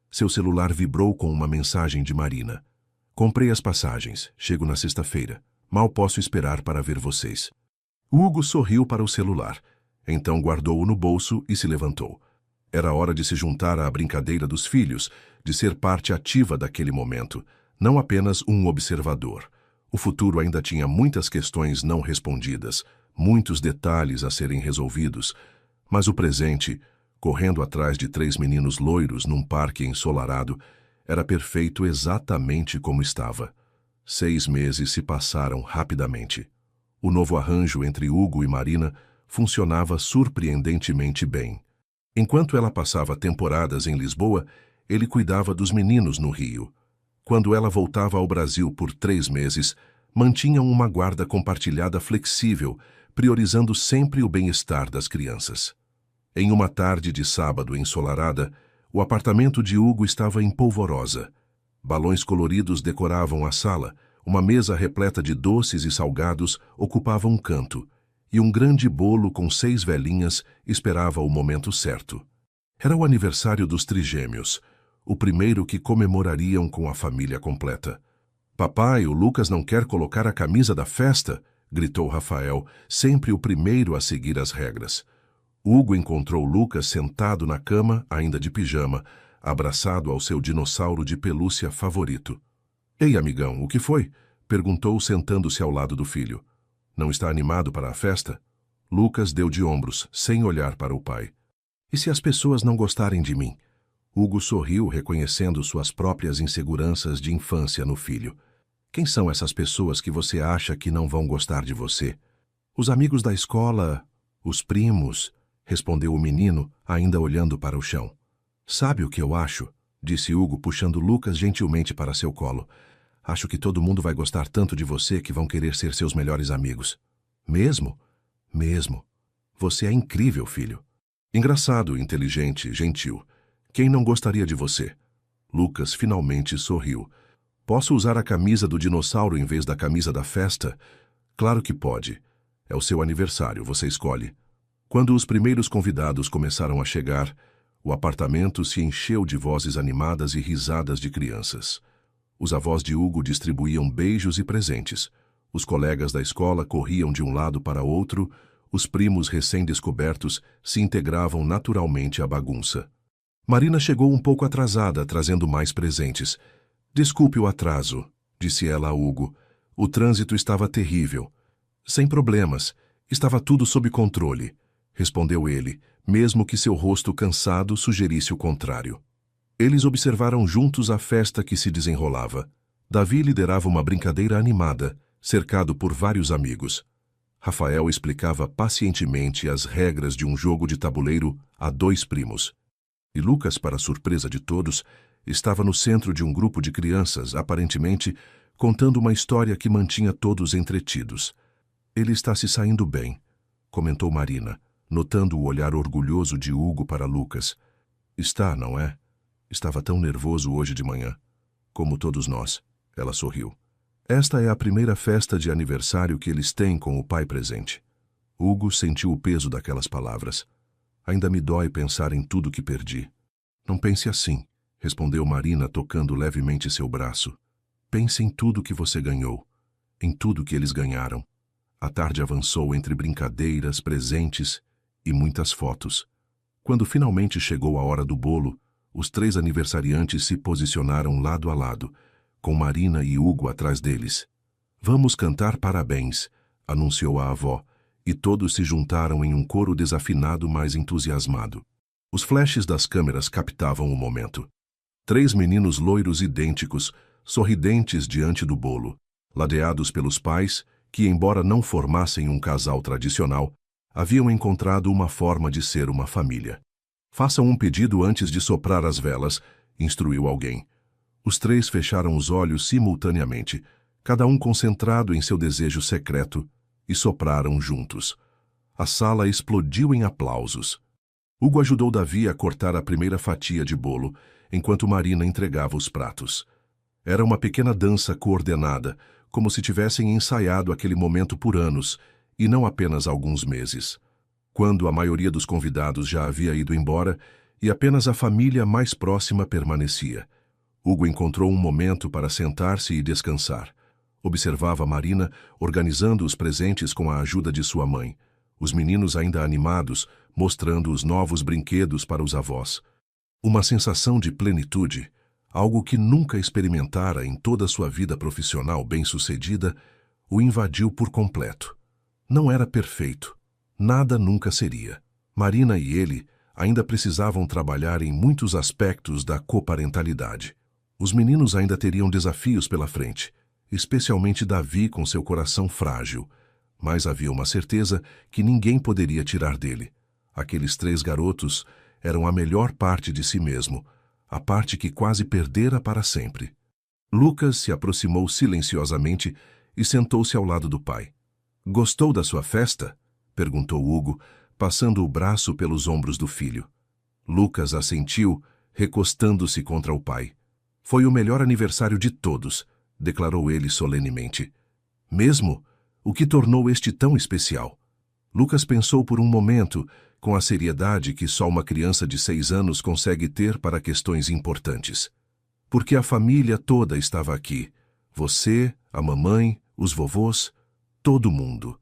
Seu celular vibrou com uma mensagem de Marina. Comprei as passagens, chego na sexta-feira. Mal posso esperar para ver vocês. Hugo sorriu para o celular, então guardou-o no bolso e se levantou. Era hora de se juntar à brincadeira dos filhos, de ser parte ativa daquele momento, não apenas um observador. O futuro ainda tinha muitas questões não respondidas, muitos detalhes a serem resolvidos, mas o presente, correndo atrás de 3 meninos loiros num parque ensolarado, era perfeito exatamente como estava. 6 meses se passaram rapidamente. O novo arranjo entre Hugo e Marina funcionava surpreendentemente bem. Enquanto ela passava temporadas em Lisboa, ele cuidava dos meninos no Rio. Quando ela voltava ao Brasil por 3 meses, mantinham uma guarda compartilhada flexível, priorizando sempre o bem-estar das crianças. Em uma tarde de sábado ensolarada, o apartamento de Hugo estava em polvorosa. Balões coloridos decoravam a sala, uma mesa repleta de doces e salgados ocupava um canto, e um grande bolo com 6 velhinhas esperava o momento certo. Era o aniversário dos trigêmeos, o primeiro que comemorariam com a família completa. Papai, o Lucas não quer colocar a camisa da festa, gritou Rafael, sempre o primeiro a seguir as regras. Hugo encontrou Lucas sentado na cama, ainda de pijama, abraçado ao seu dinossauro de pelúcia favorito. Ei, amigão, o que foi? Perguntou sentando-se ao lado do filho. Não está animado para a festa? Lucas deu de ombros, sem olhar para o pai. E se as pessoas não gostarem de mim? Hugo sorriu, reconhecendo suas próprias inseguranças de infância no filho. Quem são essas pessoas que você acha que não vão gostar de você? Os amigos da escola, os primos, respondeu o menino, ainda olhando para o chão. Sabe o que eu acho? Disse Hugo, puxando Lucas gentilmente para seu colo. Acho que todo mundo vai gostar tanto de você que vão querer ser seus melhores amigos. Mesmo? Mesmo. Você é incrível, filho. Engraçado, inteligente, gentil. Quem não gostaria de você? Lucas finalmente sorriu. Posso usar a camisa do dinossauro em vez da camisa da festa? Claro que pode. É o seu aniversário, você escolhe. Quando os primeiros convidados começaram a chegar, o apartamento se encheu de vozes animadas e risadas de crianças. Os avós de Hugo distribuíam beijos e presentes. Os colegas da escola corriam de um lado para outro, os primos recém-descobertos se integravam naturalmente à bagunça. Marina chegou um pouco atrasada, trazendo mais presentes. Desculpe o atraso, disse ela a Hugo. O trânsito estava terrível. Sem problemas, estava tudo sob controle, respondeu ele, mesmo que seu rosto cansado sugerisse o contrário. Eles observaram juntos a festa que se desenrolava. Davi liderava uma brincadeira animada, cercado por vários amigos. Rafael explicava pacientemente as regras de um jogo de tabuleiro a 2 primos. E Lucas, para surpresa de todos, estava no centro de um grupo de crianças, aparentemente contando uma história que mantinha todos entretidos. Ele está se saindo bem, comentou Marina, notando o olhar orgulhoso de Hugo para Lucas. Está, não é? Estava tão nervoso hoje de manhã. Como todos nós, ela sorriu. Esta é a primeira festa de aniversário que eles têm com o pai presente. Hugo sentiu o peso daquelas palavras. Ainda me dói pensar em tudo que perdi. Não pense assim, respondeu Marina, tocando levemente seu braço. Pense em tudo que você ganhou, em tudo que eles ganharam. A tarde avançou entre brincadeiras, presentes e muitas fotos. Quando finalmente chegou a hora do bolo, os 3 aniversariantes se posicionaram lado a lado, com Marina e Hugo atrás deles. Vamos cantar parabéns, anunciou a avó, e todos se juntaram em um coro desafinado, mas entusiasmado. Os flashes das câmeras captavam o momento. 3 meninos loiros idênticos, sorridentes diante do bolo, ladeados pelos pais, que, embora não formassem um casal tradicional, haviam encontrado uma forma de ser uma família. Façam um pedido antes de soprar as velas, instruiu alguém. Os 3 fecharam os olhos simultaneamente, cada um concentrado em seu desejo secreto, e sopraram juntos. A sala explodiu em aplausos. Hugo ajudou Davi a cortar a primeira fatia de bolo, enquanto Marina entregava os pratos. Era uma pequena dança coordenada, como se tivessem ensaiado aquele momento por anos, e não apenas alguns meses. Quando a maioria dos convidados já havia ido embora e apenas a família mais próxima permanecia, Hugo encontrou um momento para sentar-se e descansar. Observava Marina organizando os presentes com a ajuda de sua mãe, os meninos ainda animados, mostrando os novos brinquedos para os avós. Uma sensação de plenitude, algo que nunca experimentara em toda sua vida profissional bem-sucedida, o invadiu por completo. Não era perfeito. Nada nunca seria. Marina e ele ainda precisavam trabalhar em muitos aspectos da coparentalidade. Os meninos ainda teriam desafios pela frente, especialmente Davi com seu coração frágil, mas havia uma certeza que ninguém poderia tirar dele. Aqueles 3 garotos eram a melhor parte de si mesmo, a parte que quase perdera para sempre. Lucas se aproximou silenciosamente e sentou-se ao lado do pai. "Gostou da sua festa?" perguntou Hugo, passando o braço pelos ombros do filho. Lucas assentiu, recostando-se contra o pai. "Foi o melhor aniversário de todos", declarou ele solenemente. "Mesmo? O que tornou este tão especial?" Lucas pensou por um momento, com a seriedade que só uma criança de 6 anos consegue ter para questões importantes. "Porque a família toda estava aqui. Você, a mamãe, os vovôs, todo mundo."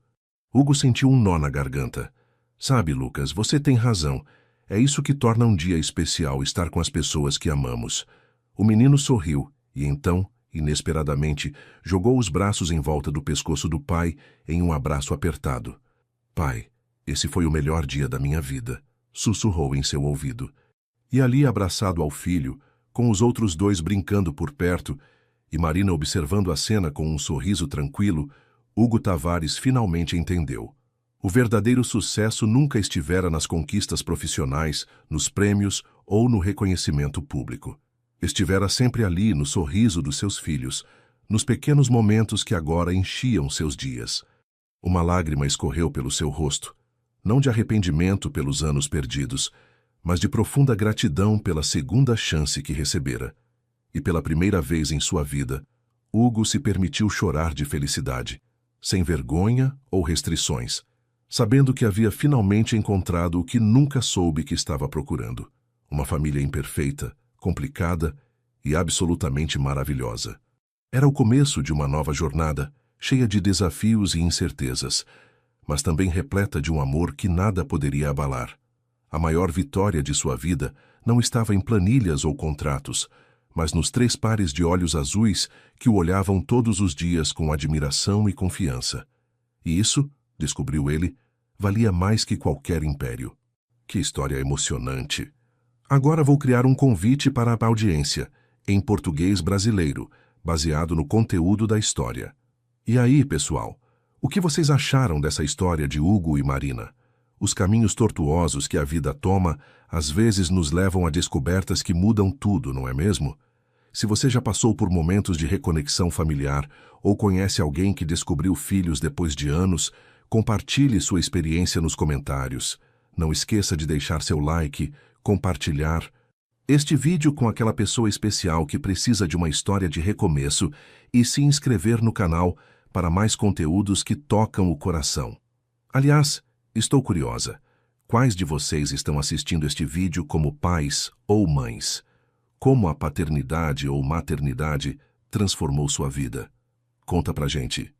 Hugo sentiu um nó na garganta. "Sabe, Lucas, você tem razão. É isso que torna um dia especial, estar com as pessoas que amamos." O menino sorriu e então, inesperadamente, jogou os braços em volta do pescoço do pai em um abraço apertado. "Pai, esse foi o melhor dia da minha vida", sussurrou em seu ouvido. E ali, abraçado ao filho, com os outros dois brincando por perto, e Marina observando a cena com um sorriso tranquilo, Hugo Tavares finalmente entendeu. O verdadeiro sucesso nunca estivera nas conquistas profissionais, nos prêmios ou no reconhecimento público. Estivera sempre ali, no sorriso dos seus filhos, nos pequenos momentos que agora enchiam seus dias. Uma lágrima escorreu pelo seu rosto, não de arrependimento pelos anos perdidos, mas de profunda gratidão pela segunda chance que recebera. E pela primeira vez em sua vida, Hugo se permitiu chorar de felicidade, sem vergonha ou restrições, sabendo que havia finalmente encontrado o que nunca soube que estava procurando: uma família imperfeita, complicada e absolutamente maravilhosa. Era o começo de uma nova jornada, cheia de desafios e incertezas, mas também repleta de um amor que nada poderia abalar. A maior vitória de sua vida não estava em planilhas ou contratos, mas nos 3 pares de olhos azuis que o olhavam todos os dias com admiração e confiança. E isso, descobriu ele, valia mais que qualquer império. Que história emocionante! Agora vou criar um convite para a audiência, em português brasileiro, baseado no conteúdo da história. E aí, pessoal, o que vocês acharam dessa história de Hugo e Marina? Os caminhos tortuosos que a vida toma, às vezes nos levam a descobertas que mudam tudo, não é mesmo? Se você já passou por momentos de reconexão familiar ou conhece alguém que descobriu filhos depois de anos, compartilhe sua experiência nos comentários. Não esqueça de deixar seu like, compartilhar este vídeo com aquela pessoa especial que precisa de uma história de recomeço e se inscrever no canal para mais conteúdos que tocam o coração. Aliás, estou curiosa. Quais de vocês estão assistindo este vídeo como pais ou mães? Como a paternidade ou maternidade transformou sua vida? Conta pra gente.